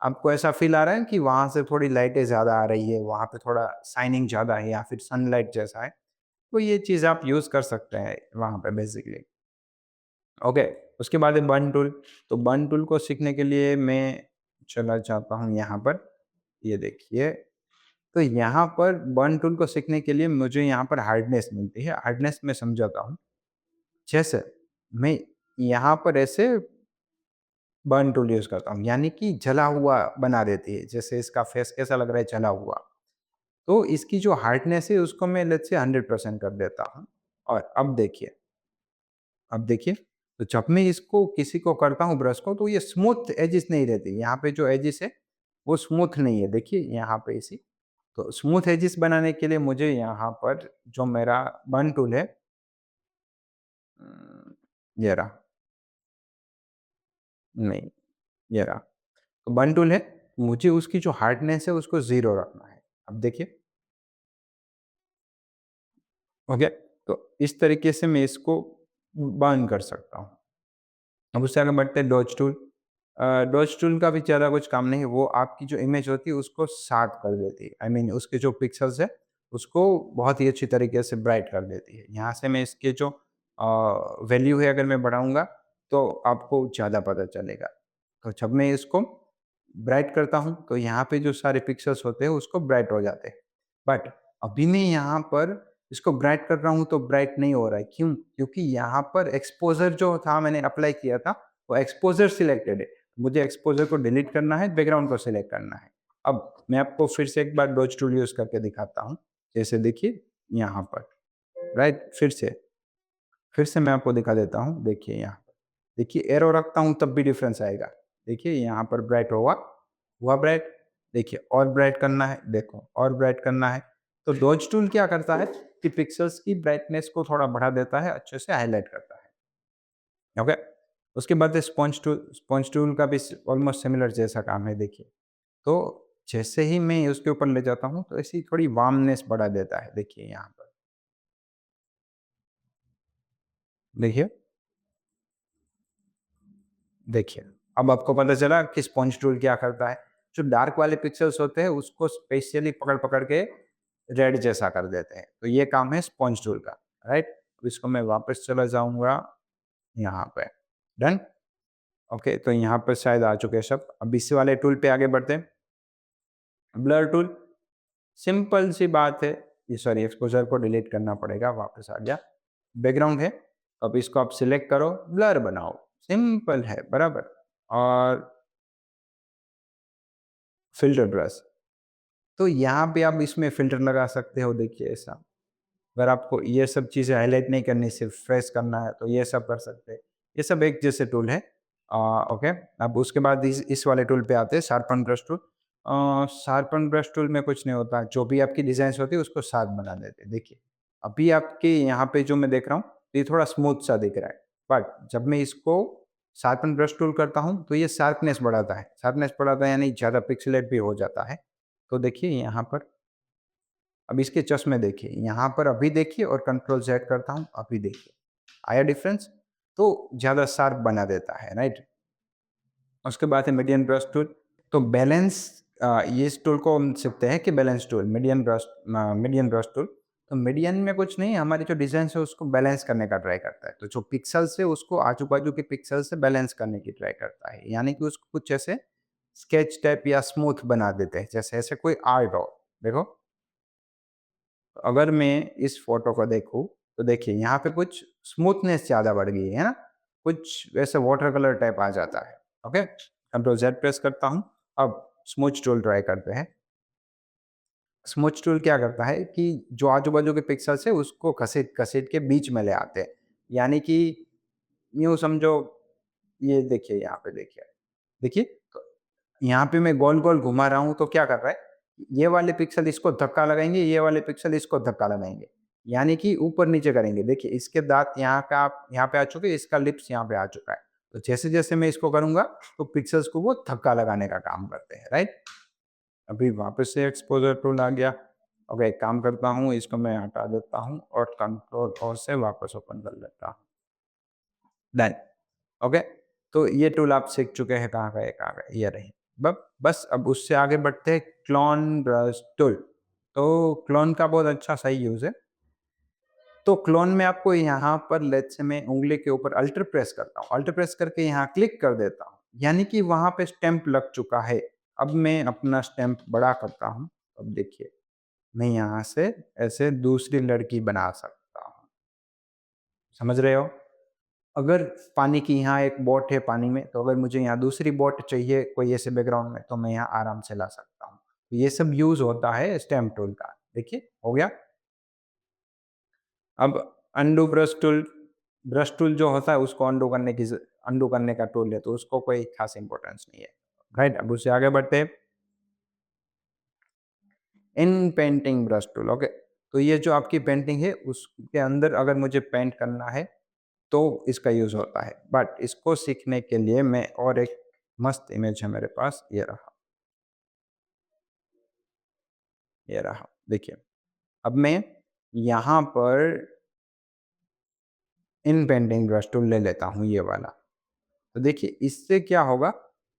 आपको ऐसा फ़ील आ रहा है कि वहाँ से थोड़ी लाइटें ज़्यादा आ रही है, वहाँ पे थोड़ा शाइनिंग ज़्यादा है या फिर सनलाइट जैसा है। तो ये चीज़ आप यूज़ कर सकते हैं वहाँ पे बेसिकली। ओके, उसके बाद है बर्न टूल। तो बर्न टूल को सीखने के लिए मैं चला जाता हूँ यहाँ पर, ये देखिए। तो यहाँ पर बर्न टूल को सीखने के लिए मुझे यहाँ पर हार्डनेस मिलती है। हार्डनेस मैं समझाता हूँ। जैसे मैं यहाँ पर ऐसे बर्न टूल यूज़ करता हूँ, यानी कि जला हुआ बना देती है। जैसे इसका फेस कैसा लग रहा है जला हुआ। तो इसकी जो हार्डनेस है उसको मैं लेट्स से 100% कर देता हूँ। और अब देखिए, तो जब मैं इसको किसी को करता हूँ ब्रश को, तो ये स्मूथ एजेस नहीं रहती। यहाँ पे जो एजेस है वो स्मूथ नहीं है। देखिए यहाँ पे इसी, तो स्मूथ एजेस बनाने के लिए मुझे यहाँ पर जो मेरा बर्न टूल है, ये रहा, नहीं, ये रहा। तो बर्न टूल है, मुझे उसकी जो हार्डनेस है उसको 0 रखना है। अब देखिए, ओके, तो इस तरीके से मैं इसको बर्न कर सकता हूँ। अब उससे आगे बढ़ते हैं डॉज टूल। डॉज टूल का भी ज़्यादा कुछ काम नहीं है, वो आपकी जो इमेज होती है उसको शार्प कर देती है। आई मीन उसके जो पिक्सेल्स है, उसको बहुत ही अच्छी तरीके से ब्राइट कर देती है। यहाँ से मैं इसके जो वैल्यू है अगर मैं बढ़ाऊँगा, तो आपको ज़्यादा पता चलेगा। तो जब मैं इसको ब्राइट करता हूँ, तो यहाँ पे जो सारे पिक्सेल्स होते हैं उसको ब्राइट हो जाते हैं। बट अभी मैं यहाँ पर इसको ब्राइट कर रहा हूँ तो ब्राइट नहीं हो रहा है, क्यों? क्योंकि यहाँ पर एक्सपोज़र जो था मैंने अप्लाई किया था, वो एक्सपोज़र सिलेक्टेड है। मुझे एक्सपोज़र को डिलीट करना है, बैकग्राउंड को सिलेक्ट करना है। अब मैं आपको फिर से एक बार डॉज टूल यूज़ करके दिखाता हूँ। जैसे देखिए यहाँ पर, राइट? फिर से मैं आपको दिखा देता हूँ, देखिए यहाँ पर। देखिए एरो रखता हूँ तब भी डिफ़रेंस आएगा। देखिए यहाँ पर ब्राइट हुआ ब्राइट। देखिए और ब्राइट करना है, देखो और ब्राइट करना है। तो डॉज टूल क्या करता है कि पिक्सेल्स की ब्राइटनेस को थोड़ा बढ़ा देता है, अच्छे से हाइलाइट करता है। ओके? उसके बाद है स्पॉन्ज टूल का भी ऑलमोस्ट सिमिलर जैसा काम है, देखिए। तो जैसे ही मैं उसके ऊपर ले जाता हूँ, तो ऐसी थोड़ी वार्मनेस बढ़ा देता है, देखिए यहाँ पर। देखिए, देखिए, अब आपको पता चला कि स्पॉन्ज टूल क्या करता है। जो डार्क वाले पिक्सेल्स होते हैं उसको स्पेशली पकड़-पकड़ के रेड जैसा कर देते हैं। तो ये काम है स्पॉन्ज टूल का, राइट? तो इसको मैं वापस चला जाऊँगा यहाँ पे, डन? ओके, तो यहाँ पर शायद आ चुके हैं सब। अब इसी वाले टूल पे आगे बढ़ते हैं। ब्लर टूल, सिंपल सी बात है, ये सॉरी एक्सपोज़र को डिलीट करना पड़ेगा, वापस आ गया। बैकग्राउंड है, अब इसको आप सिलेक्ट करो, ब्लर बनाओ, सिंपल है, बराबर। और फ़िल्टर ब्रश, तो यहाँ पे आप इसमें फ़िल्टर लगा सकते हो, देखिए ऐसा। अगर आपको ये सब चीज़ें हाइलाइट नहीं करनी, सिर्फ फ्रेश करना है, तो ये सब कर सकते हैं। ये सब एक जैसे टूल है। ओके, अब उसके बाद इस वाले टूल पे आते हैं, sharpen brush tool. Sharpen brush tool में कुछ नहीं होता, जो भी आपकी डिज़ाइन्स होती है उसको शार्प बना देते हैं। देखिए, अभी आपके यहाँ पे जो मैं देख रहा हूँ, ये थोड़ा स्मूथ सा दिख रहा है, बट जब मैं इसको शार्पन ब्रश टूल करता हूँ, तो ये शार्पनेस बढ़ाता है। शार्पनेस बढ़ाता है यानी ज़्यादा पिक्सेलेट भी हो जाता है। तो देखिए यहाँ पर, अब इसके चश्मे देखिए, यहाँ पर अभी देखिए और कंट्रोल Z करता हूँ, अभी देखिए, आया डिफरेंस? तो ज़्यादा शार्प बना देता है, राइट? उसके बाद है मीडियन ब्रश टूल, तो बैलेंस, ये इस टूल को हम सीखते हैं कि balance tool, median brush tool. तो मीडियन में कुछ नहीं, हमारी जो डिज़ाइन है उसको बैलेंस करने का ट्राई करता है। तो जो पिक्सेल्स है उसको आजू-बाजू के पिक्सेल से बैलेंस करने की ट्राई करता है। यानी कि उसको कुछ ऐसे स्केच टाइप या स्मूथ बना देते हैं, जैसे ऐसे कोई आर्ट हो। देखो, अगर मैं इस फ़ोटो को देखूँ, तो देखिए यहाँ पे कुछ स्मूथनेस ज़्यादा बढ़ गई है ना? कुछ वैसे वाटर कलर टाइप आ जाता है, ओके? कंट्रोल ज़ेड प्रेस करता हूँ, अब स्मूच टूल ट्राई करते हैं। स्मूच टूल क्या करता है कि जो आजू-बाजू के पिक्सेल्स है उसको घसीट-घसीट के बीच में ले आते हैं। यानी कि यूँ समझो, ये देखिए यहाँ पे देखिए। देखिए, तो यहाँ पे मैं गोल-गोल घुमा रहा हूँ तो क्या कर रहा है, ये वाले पिक्सेल इसको धक्का लगाएँगे, ये वाले पिक्सेल इसको धक्का लगाएँगे। यानी कि ऊपर-नीचे करेंगे। देखिए, इसके दाँत यहाँ का आप यहाँ पे आ चुके हैं, इसका लिप्स यहाँ पे आ चुका है। तो जैसे-जैसे मैं इसको करूँगा, तो पिक्सेल्स को वो धक्का लगाने का काम करते हैं, राइट? अभी वापस से एक्सपोज़र टूल आ गया। ओके, एक काम करता हूँ, इसको मैं हटा देता हूँ और कंट्रोल ओ से वापस ओपन कर लेता हूँ। डन। ओके, तो ये टूल आप सीख चुके हैं, कहाँ गए, कहाँ गए, ये रही। बस अब उससे आगे बढ़ते हैं, क्लोन ब्रश टूल। तो क्लोन का बहुत अच्छा सही यूज़ है। तो क्लोन में आपको यहाँ पर लेट्स से मैं उँगली के ऊपर अल्टर प्रेस करता हूँ। अल्टर प्रेस करके यहाँ क्लिक कर देता हूँ, यानी कि वहाँ पे स्टैम्प लग चुका है। अब मैं अपना स्टैम्प बड़ा करता हूँ। अब देखिए, मैं यहाँ से ऐसे दूसरी लड़की बना सकता हूँ। समझ रहे हो? अगर पानी की यहाँ एक बोट है पानी में, तो अगर मुझे यहाँ दूसरी बोट चाहिए कोई ऐसे बैकग्राउंड में, तो मैं यहाँ आराम से ला सकता हूँ। तो ये सब यूज़ होता है स्टैम्प टूल का। देखिए, हो गया। अब अनडू ब्रश टूल जो होता है उसको अनडू करने का टूल है, तो उसको कोई ख़ास इम्पोर्टेंस नहीं है। राइट? अब उससे आगे बढ़ते हैं, इन पेंटिंग ब्रश टूल, ओके। तो ये जो आपकी पेंटिंग है उसके अंदर अगर मुझे पेंट करना है, तो इसका यूज़ होता है। बट इसको सीखने के लिए मैं और एक मस्त इमेज है मेरे पास, ये रहा, देखिए। अब मैं यहाँ पर इन पेंटिंग ब्रश टूल ले लेता हूँ, ये वाला। तो देखिए, इससे क्या होगा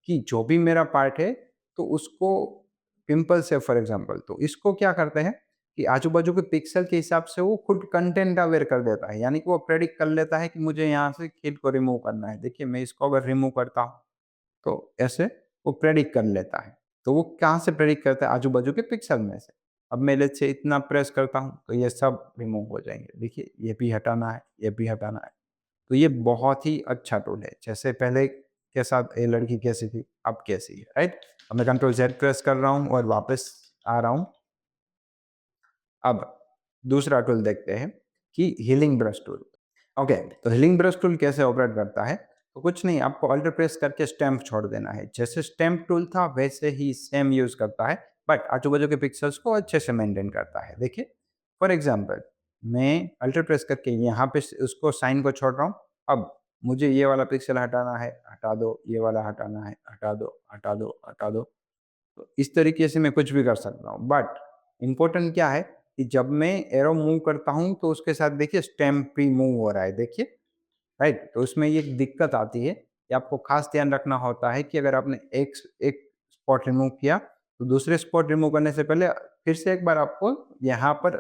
कि जो भी मेरा पार्ट है, तो उसको पिंपल्स है फॉर एग्ज़ाम्पल, तो इसको क्या करते हैं कि आजू-बाजू के पिक्सल के हिसाब से वो खुद कंटेंट अवेयर कर देता है। यानी कि वो प्रेडिक्ट कर लेता है कि मुझे यहाँ से किड को रिमूव करना है। देखिए, मैं इसको अगर रिमूव करता हूँ, तो ऐसे वो प्रेडिक्ट कर लेता है। तो वो कहाँ से प्रेडिक्ट करता है? आजू-बाजू के पिक्सल में से। अब मैं लेट्स से इतना प्रेस करता हूँ, तो ये सब रिमूव हो जाएँगे। देखिए, ये भी हटाना है, ये भी हटाना है। तो ये बहुत ही अच्छा टूल है। जैसे पहले के साथ ये लड़की कैसी थी, अब कैसी है, राइट? अब मैं कंट्रोल ज़ेड प्रेस कर रहा हूँ और वापस आ रहा हूँ। अब दूसरा टूल देखते हैं कि हीलिंग ब्रश टूल। ओके, तो हीलिंग ब्रश टूल कैसे ऑपरेट करता है? तो कुछ नहीं, आपको अल्टर प्रेस करके स्टैम्प छोड़ देना है। जैसे स्टैम्प टूल था वैसे ही सेम यूज़ करता है, बट आजू-बाजू के पिक्सेल्स को अच्छे से मेंटेन करता है। देखिए, फॉर एग्ज़ाम्पल, मैं अल्टर प्रेस करके यहाँ पे उसको साइन को छोड़ रहा हूँ। अब मुझे ये वाला पिक्सेल हटाना है, हटा दो, ये वाला हटाना है, हटा दो, हटा दो, हटा दो। तो इस तरीके से मैं कुछ भी कर सकता हूँ, बट इम्पोर्टेंट क्या है कि जब मैं एरो मूव करता हूँ, तो उसके साथ देखिए स्टैम्प भी मूव हो रहा है, देखिए, राइट? तो उसमें ये एक दिक्कत आती है कि आपको खास ध्यान रखना होता है कि अगर आपने एक स्पॉट रिमूव किया, तो दूसरे स्पॉट रिमूव करने से पहले फिर से एक बार आपको यहाँ पर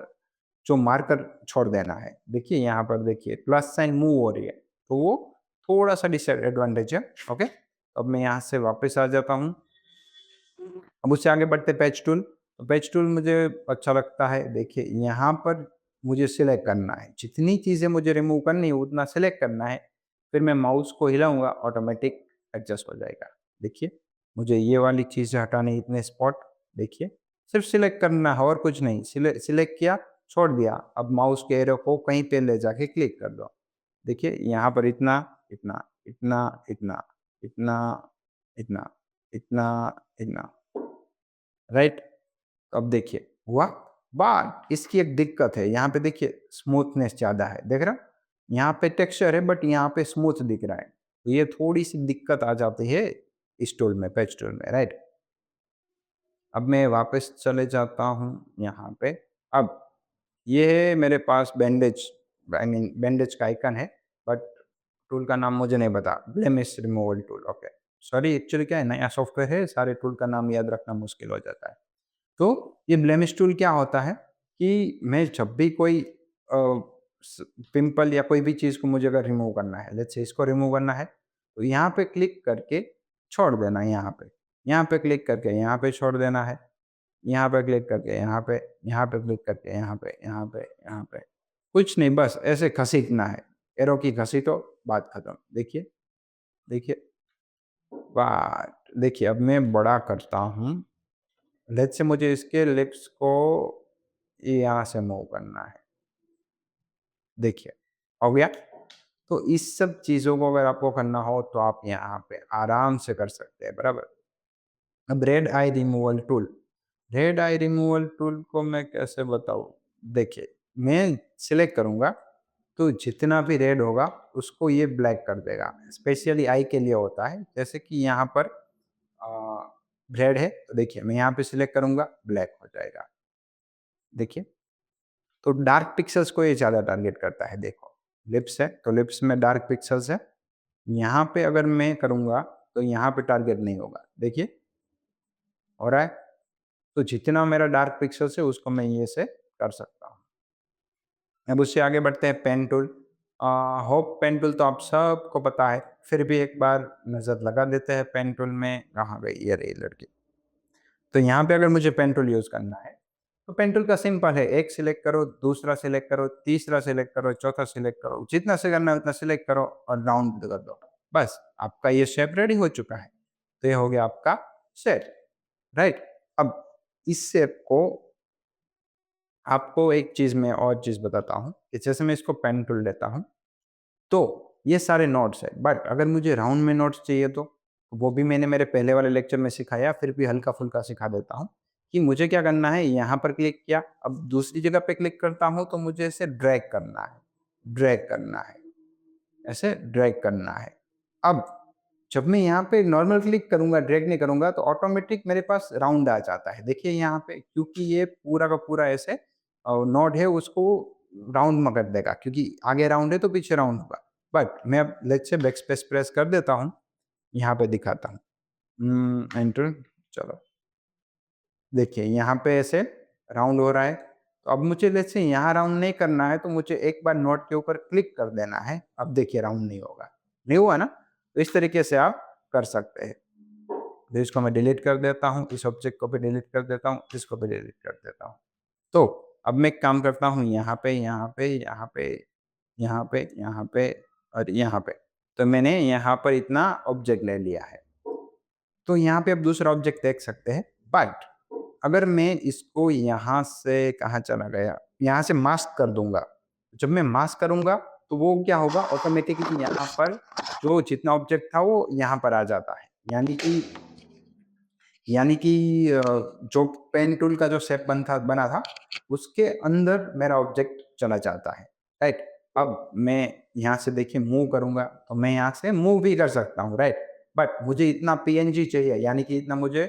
जो मार्कर छोड़ देना है। देखिए, यहाँ पर देखिए प्लस साइन मूव हो रही है, तो वो थोड़ा-सा डिसएडवांटेज है, ओके? अब मैं यहाँ से वापस आ जाता हूँ। अब उससे आगे बढ़ते पैच टूल। तो पैच टूल मुझे अच्छा लगता है। देखिए यहाँ पर मुझे सिलेक्ट करना है, जितनी चीज़ें मुझे रिमूव करनी है उतना सिलेक्ट करना है, फिर मैं माउस को हिलाऊँगा ऑटोमेटिक एडजस्ट हो जाएगा। देखिए, मुझे ये वाली चीज़ें हटानी है, इतने स्पॉट देखिए, सिर्फ़ सिलेक्ट करना है और कुछ नहीं। सिलेक्ट किया, छोड़ दिया। अब माउस के एरो को कहीं पे ले जाके क्लिक कर दो। देखिए यहाँ पर इतना, इतना, इतना, इतना, इतना, इतना, इतना, इतना, राइट? अब देखिए हुआ, बट इसकी एक दिक्कत है, यहाँ पे देखिए स्मूथनेस ज़्यादा है, देख रहे हो? यहाँ पे टेक्सचर है बट यहाँ पे स्मूथ दिख रहा है। तो ये थोड़ी-सी दिक्कत आ जाती है इस टूल में, पैच टूल में, राइट? अब मैं वापस चले जाता हूँ यहाँ पे। अब ये है मेरे पास बैंडेज, आई मीन बैंडेज का आइकन है, बट टूल का नाम मुझे नहीं पता। Blemish removal tool, okay. Sorry, actually क्या है, नया सॉफ्टवेयर है, सारे टूल का नाम याद रखना मुश्किल हो जाता है। तो ये ब्लेमिश टूल क्या होता है कि मैं जब भी कोई अ, पिंपल या कोई भी चीज़ को मुझे अगर रिमूव करना है, लेट्स से इसको रिमूव करना है, तो यहाँ पे क्लिक करके छोड़ देना है यहाँ पे। यहाँ पे क्लिक करके यहाँ पे छोड़ देना है। यहाँ पे क्लिक करके यहाँ पे क्लिक करके यहाँ पे। कुछ नहीं, बस ऐसे घसीटना है। एरो की घसीटो, बात खत्म। देखिए, देखिए, बात देखिए अब मैं बड़ा करता हूँ। लेट्स से मुझे इसके लिप्स को यहाँ से मूव करना है। देखिए, हो गया? तो इस सब चीज़ों को अगर आपको करना हो तो आप यहाँ पे आराम से कर सकते हैं, बराबर? अब रेड आई रिमूवल टूल, रेड आई रिमूवल टूल को मैं कैसे बताऊँ? देखिए, मैं सिलेक्ट करूँगा तो जितना भी रेड होगा उसको ये ब्लैक कर देगा। स्पेशली आई के लिए होता है, जैसे कि यहाँ पर रेड है तो देखिए मैं यहाँ पे सिलेक्ट करूँगा, ब्लैक हो जाएगा। देखिए, तो डार्क पिक्सेल्स को ये ज़्यादा टारगेट करता है। देखो, लिप्स है तो लिप्स में डार्क पिक्सेल्स है। यहाँ पे अगर मैं करूँगा तो यहाँ पे टारगेट नहीं होगा। देखिए, हो रहा है? तो जितना मेरा डार्क पिक्सेल्स है उसको मैं ये से कर सकता हूँ। अब उससे आगे बढ़ते हैं pen tool. Hope pen tool तो आप सबको पता है, फिर भी एक बार नज़र लगा देते हैं पेन टूल में। कहाँ गई? ये रही लड़की। तो यहाँ पे अगर मुझे पेन टूल यूज़ करना है, तो पेन टूल का सिंपल है, एक सिलेक्ट करो, दूसरा सिलेक्ट करो, तीसरा सिलेक्ट करो, चौथा सिलेक्ट करो, जितना से करना है उतना सिलेक्ट करो और राउंड कर दो। बस आपका ये शेप रेडी हो चुका है। तो ये हो गया आपका सेट, राइट? अब इस शेप को आपको एक चीज़ मैं और चीज़ बताता हूँ कि जैसे मैं इसको पेन टूल लेता हूँ, तो ये सारे नोट्स हैं, बट अगर मुझे राउंड में नोट्स चाहिए तो वो भी मैंने मेरे पहले वाले लेक्चर में सिखाया, फिर भी हल्का-फुल्का सिखा देता हूँ कि मुझे क्या करना है, यहाँ पर क्लिक किया, अब दूसरी जगह पे क्लिक करता हूँ तो मुझे इसे ड्रैग करना है, ड्रैग करना है, ऐसे ड्रैग करना है। अब जब मैं यहाँ पे नॉर्मल क्लिक करूँगा, ड्रैग नहीं करूँगा तो ऑटोमेटिक मेरे पास राउंड आ जाता है। देखिए यहाँ पे, क्योंकि ये पूरा का पूरा ऐसे नोड है उसको राउंड में कर देगा, क्योंकि आगे राउंड है तो पीछे राउंड होगा। बट मैं अब लेट्स से बैकस्पेस प्रेस कर देता हूँ, यहाँ पे दिखाता हूँ। एंटर, चलो देखिए यहाँ पे ऐसे राउंड हो रहा है। तो अब मुझे लेट्स से यहाँ राउंड नहीं करना है तो मुझे एक बार नोड के ऊपर क्लिक कर देना है। अब देखिए राउंड नहीं होगा, नहीं हुआ ना? तो इस तरीके से आप कर सकते हैं। तो इसको मैं डिलीट कर देता हूँ, इस ऑब्जेक्ट को भी डिलीट कर देता हूँ, इसको भी डिलीट कर देता हूँ। तो अब मैं एक काम करता हूँ, यहाँ पे, यहाँ पे, यहाँ पे, यहाँ पे, यहाँ पे और यहाँ पे। तो मैंने यहाँ पर इतना ऑब्जेक्ट ले लिया है। तो यहाँ पे आप दूसरा ऑब्जेक्ट देख सकते हैं, बट अगर मैं इसको यहाँ से कहाँ चला गया? यहाँ से मास्क कर दूँगा। जब मैं मास्क करूँगा तो वो क्या होगा, ऑटोमेटिकली यहाँ पर जो जितना ऑब्जेक्ट था वो यहाँ पर आ जाता है। यानी कि जो पेन टूल का जो शेप बना था, उसके अंदर मेरा ऑब्जेक्ट चला जाता है, राइट? अब मैं यहाँ से देखिए मूव करूँगा, तो मैं यहाँ से मूव भी कर सकता हूँ, राइट? बट मुझे इतना पीएनजी चाहिए, यानी कि इतना मुझे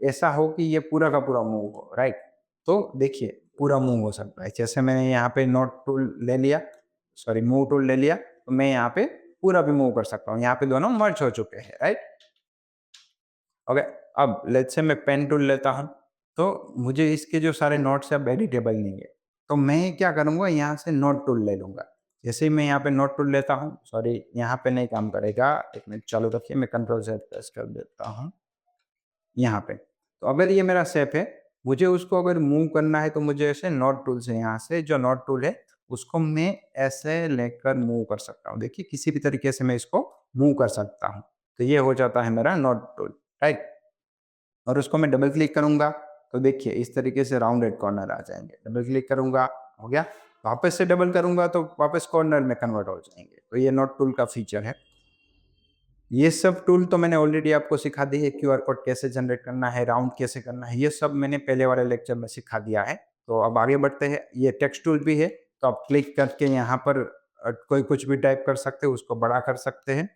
ऐसा हो कि ये पूरा का पूरा मूव हो, राइट? तो देखिए, पूरा मूव हो सकता है। जैसे मैंने यहाँ पे नोट टूल ले लिया, सॉरी मूव टूल ले लिया, तो मैं यहाँ पे पूरा भी मूव कर सकता हूँ। यहाँ पे दोनों मर्ज हो चुके हैं, राइट? ओके, अब लेट्स से मैं पेन टूल लेता हूँ, तो मुझे इसके जो सारे नोट्स हैं अब एडिटेबल नहीं है। तो मैं क्या करूँगा, यहाँ से नोट टूल ले लूँगा। जैसे ही मैं यहाँ पे नोट टूल लेता हूँ, सॉरी यहाँ पे नहीं काम करेगा, 1 मिनट चालू रखिए, मैं कंट्रोल Z प्रेस कर देता हूँ, यहाँ पे। तो अगर ये मेरा शेप है, मुझे उसको अगर मूव करना है तो मुझे ऐसे नोड टूल से यहाँ से जो नोड टूल है, उसको मैं ऐसे लेकर मूव कर सकता हूँ। देखिए किसी भी तरीके से मैं इसको मूव कर सकता हूँ। तो ये हो जाता है मेरा नोड टूल, राइट? और उसको मैं डबल क्लिक करूँगा, तो देखिए इस तरीके से राउंडेड कॉर्नर आ जाएँगे। डबल क्लिक करूँगा, हो गया। वापस से डबल करूँगा तो वापस कॉर्नर में कन्वर्ट हो जाएँगे। तो ये नोड टूल का फीचर है। ये सब टूल तो मैंने ऑलरेडी आपको सिखा दी है, क्यूआर कोड कैसे जनरेट करना है, राउंड कैसे करना है, ये सब मैंने पहले वाले लेक्चर में सिखा दिया है। तो अब आगे बढ़ते हैं। ये टेक्स्ट टूल भी है, तो आप क्लिक करके यहाँ पर कोई कुछ भी टाइप कर सकते हो, उसको बड़ा कर सकते हैं।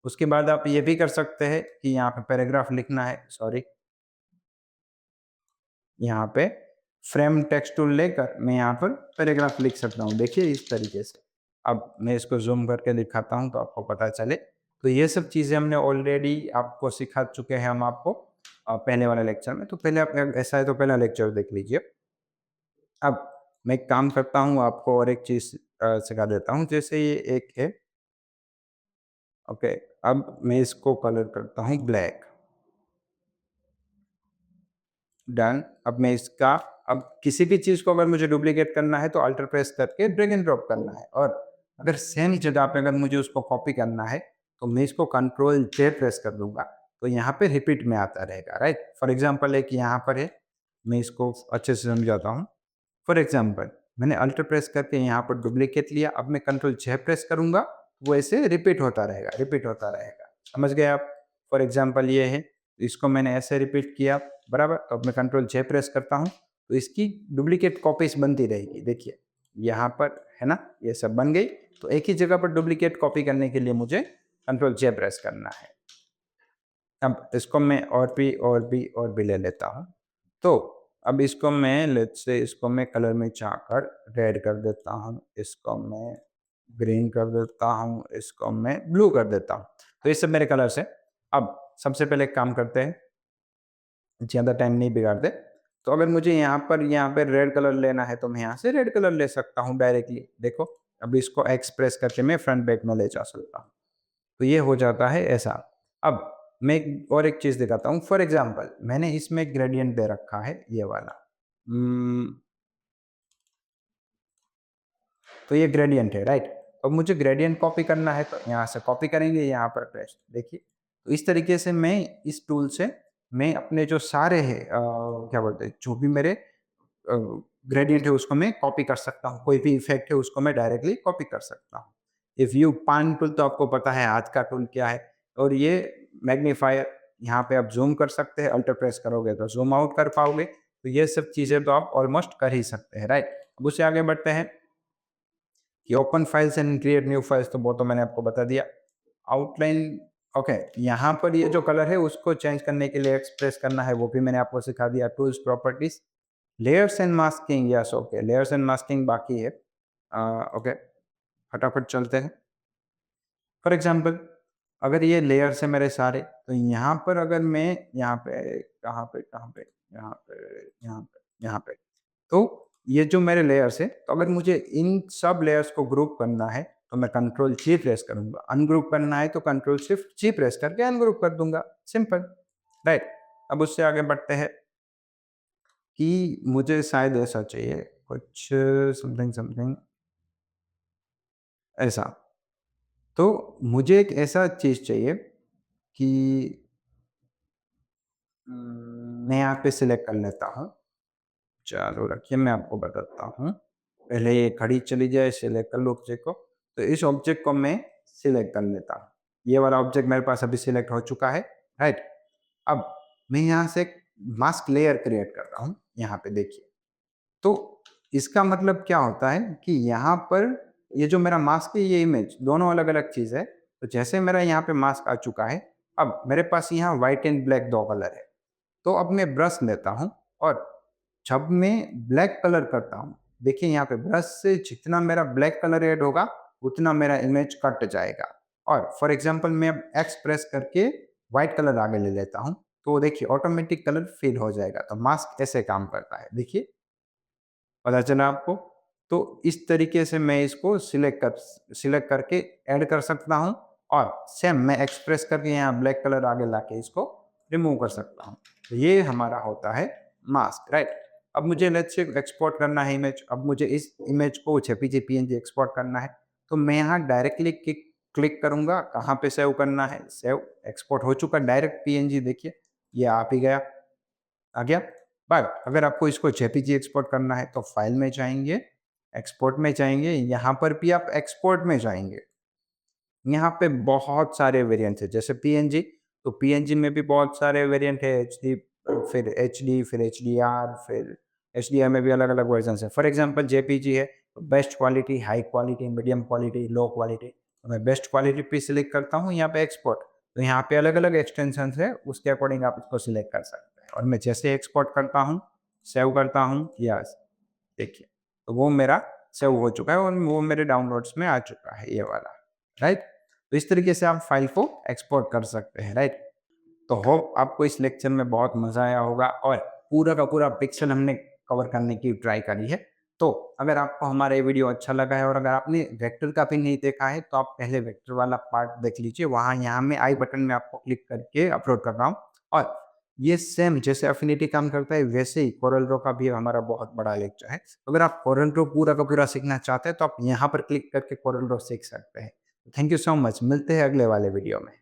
उसके बाद आप ये भी कर सकते हैं कि यहाँ पे पैराग्राफ लिखना है, सॉरी, यहाँ पे फ्रेम टेक्स्ट टूल लेकर मैं यहाँ पर पैराग्राफ लिख सकता हूँ। देखिए इस तरीके से। अब मैं इसको ज़ूम करके दिखाता हूँ तो आपको पता चले। तो ये सब चीज़ें हमने ऑलरेडी आपको सिखा चुके हैं हम आपको पहले वाले लेक्चर में। तो पहले आप ऐसा है तो पहला लेक्चर देख लीजिए। अब मैं एक काम करता हूँ, आपको और एक चीज़ सिखा देता हूँ। जैसे ये एक है, ओके, अब मैं इसको कलर करता हूँ ब्लैक। डन। अब मैं इसका, अब किसी भी चीज़ को अगर मुझे डुप्लीकेट करना है तो अल्टर प्रेस करके ड्रैग एंड ड्रॉप करना है, और अगर सेम जगह पे अगर मुझे उसको कॉपी करना है तो मैं इसको कंट्रोल जे प्रेस कर दूंगा, तो यहाँ पे रिपीट में आता रहेगा, राइट? फॉर एग्जांपल एक यहाँ पर है, मैं इसको अच्छे से समझाता हूँ। फॉर एग्जांपल मैंने अल्टर प्रेस करके यहाँ पर डुप्लीकेट लिया, अब मैं कंट्रोल जे प्रेस करूंगा, वो ऐसे रिपीट होता रहेगा, रिपीट होता रहेगा। समझ गए आप? फॉर एग्जाम्पल ये है, इसको मैंने ऐसे रिपीट किया, बराबर। तो अब मैं कंट्रोल जे प्रेस करता हूँ तो इसकी डुप्लीकेट कॉपीज बनती रहेगी। देखिए यहाँ पर है ना, ये सब बन गई। तो एक ही जगह पर डुप्लीकेट कॉपी करने के लिए मुझे कंट्रोल जे प्रेस करना है। अब इसको मैं और भी ले लेता हूँ। तो अब इसको मैं लेट्स से इसको मैं कलर में चाहकर रेड कर देता हूँ, इसको मैं ग्रीन कर देता हूँ, इसको मैं ब्लू कर देता हूँ। तो ये सब मेरे कलर्स हैं। अब सबसे पहले एक काम करते हैं, ज़्यादा टाइम नहीं बिगाड़ते। तो अगर मुझे यहाँ पे रेड कलर लेना है तो मैं यहाँ से रेड कलर ले सकता हूँ डायरेक्टली। देखो अब इसको एक्सप्रेस करके मैं फ्रंट बैक में ले जा सकता हूँ। तो ये हो जाता है ऐसा। अब मैं और एक चीज़ दिखाता हूँ। फॉर एग्जांपल मैंने इसमें ग्रेडियंट दे रखा है ये वाला। तो ये ग्रेडियंट है, राइट? अब मुझे ग्रेडियंट कॉपी करना है तो यहाँ से कॉपी करेंगे, यहाँ पर पेस्ट। देखिए तो इस तरीके से मैं इस टूल से मैं अपने जो सारे हैं क्या बोलते हैं, जो भी मेरे ग्रेडियंट है उसको मैं कॉपी कर सकता हूँ। कोई भी इफेक्ट है उसको मैं डायरेक्टली कॉपी कर सकता हूँ। ये व्यू पान टूल तो आपको पता है आज का टूल क्या है। और ये मैग्नीफायर, यहाँ पे आप जूम कर सकते हैं, अल्टर प्रेस करोगे तो जूम आउट कर पाओगे। तो ये सब चीज़ें तो आप ऑलमोस्ट कर ही सकते हैं, राइट? अब उससे आगे बढ़ते हैं कि open files and create new files, तो वो तो मैंने आपको बता दिया। आउटलाइन, ओके, यहाँ पर ये जो कलर है उसको चेंज करने के लिए एक्सप्रेस करना है, वो भी मैंने आपको सिखा दिया। Tools, properties, layers and masking, yes okay, layers and masking बाकी है। ओके, फटाफट चलते हैं। फॉर एग्जांपल अगर ये लेयर्स है मेरे सारे, तो यहाँ पर अगर मैं यहाँ पे यहाँ पे यहाँ पे, तो ये जो मेरे लेयर्स है, तो अगर मुझे इन सब लेयर्स को ग्रुप करना है तो मैं कंट्रोल जी प्रेस करूंगा। अनग्रुप करना है तो कंट्रोल शिफ्ट जी प्रेस करके अनग्रुप कर दूंगा, सिंपल, राइट? अब उससे आगे बढ़ते हैं कि मुझे शायद ऐसा चाहिए कुछ, समथिंग समथिंग ऐसा। तो मुझे एक ऐसा चीज़ चाहिए कि मैं यहाँ पे सिलेक्ट कर लेता हूँ। चालू रखिए, मैं आपको बताता हूँ। पहले ये घड़ी चली जाए, सिलेक्ट कर लो ऑब्जेक्ट को। तो इस ऑब्जेक्ट को मैं सिलेक्ट कर लेता हूँ। ये वाला ऑब्जेक्ट मेरे पास अभी सिलेक्ट हो चुका है, राइट? अब मैं यहाँ से एक मास्क लेयर क्रिएट कर रहा हूँ, यहाँ पे देखिए। तो इसका मतलब क्या होता है कि यहाँ पर ये जो मेरा मास्क है, ये इमेज दोनों अलग-अलग चीज़ है। तो जैसे मेरा यहाँ पे मास्क आ चुका है, अब मेरे पास यहाँ व्हाइट एंड ब्लैक 2 कलर है। तो अब मैं ब्रश लेता हूँ और जब मैं ब्लैक कलर करता हूँ, देखिए यहाँ पे ब्रश से जितना मेरा ब्लैक कलर ऐड होगा, उतना मेरा इमेज कट जाएगा। और फॉर एग्जांपल मैं अब एक्स प्रेस करके व्हाइट कलर आगे ले लेता हूँ, तो देखिए ऑटोमेटिक कलर फिल हो जाएगा। तो मास्क ऐसे काम करता है, देखिए, पता चला आपको? तो इस तरीके से मैं इसको सिलेक्ट करके ऐड कर सकता हूँ, और सेम मैं एक्सप्रेस करके यहाँ ब्लैक कलर आगे लाके इसको रिमूव कर सकता हूँ। ये हमारा होता है मास्क, राइट? अब मुझे लेट्स से एक्सपोर्ट करना है इमेज, अब मुझे इस इमेज को जेपीजी पीएनजी एक्सपोर्ट करना है, तो मैं यहाँ डायरेक्टली क्लिक क्लिक करूँगा, कहाँ पे सेव करना है, सेव, एक्सपोर्ट हो चुका डायरेक्ट पीएनजी, देखिए ये आ भी गया, आ गया। बट अगर आपको इसको जेपीजी एक्सपोर्ट करना है तो फाइल में जाएंगे, एक्सपोर्ट में जाएंगे, यहाँ पर भी आप एक्सपोर्ट में जाएंगे। यहाँ पे बहुत सारे वेरिएंट्स हैं, जैसे पीएनजी, तो पीएनजी में भी बहुत सारे वेरिएंट है, एचडी, फिर एचडी, फिर एचडीआर, फिर एचडीआर में भी अलग-अलग वर्जन्स हैं। फॉर एग्जांपल जेपीजी है, तो best quality, high quality, medium quality, low quality. तो मैं बेस्ट क्वालिटी पे सिलेक्ट करता हूँ, यहाँ पे एक्सपोर्ट। तो यहाँ पे अलग-अलग एक्सटेंशंस है, उसके अकॉर्डिंग आप इसको सिलेक्ट कर सकते हैं। और मैं जैसे एक्सपोर्ट करता हूँ, सेव करता हूँ, यस, देखिए, तो वो मेरा सेव हो चुका है और वो मेरे डाउनलोड्स में आ चुका है, ये वाला, राइट? तो इस तरीके से आप फाइल को एक्सपोर्ट कर सकते हैं, राइट? तो होप आपको इस लेक्चर में बहुत मज़ा आया होगा और पूरा का पूरा पिक्सल हमने कवर करने की ट्राई करी है। तो अगर आपको हमारा ये वीडियो अच्छा लगा है और अगर आपने वेक्टर का भी नहीं देखा है, तो आप पहले वेक्टर वाला पार्ट देख लीजिए। वहाँ यहाँ मैं आई बटन में आपको क्लिक करके अपलोड कर रहा हूँ और ये सेम जैसे अफिनिटी काम करता है, वैसे ही कोरल ड्रॉ का भी हमारा बहुत बड़ा लेक्चर है। तो अगर आप कोरल ड्रॉ पूरा का पूरा सीखना चाहते हैं, तो आप यहाँ पर क्लिक करके कोरल ड्रॉ सीख सकते हैं। थैंक यू सो मच, मिलते हैं अगले वाले वीडियो में।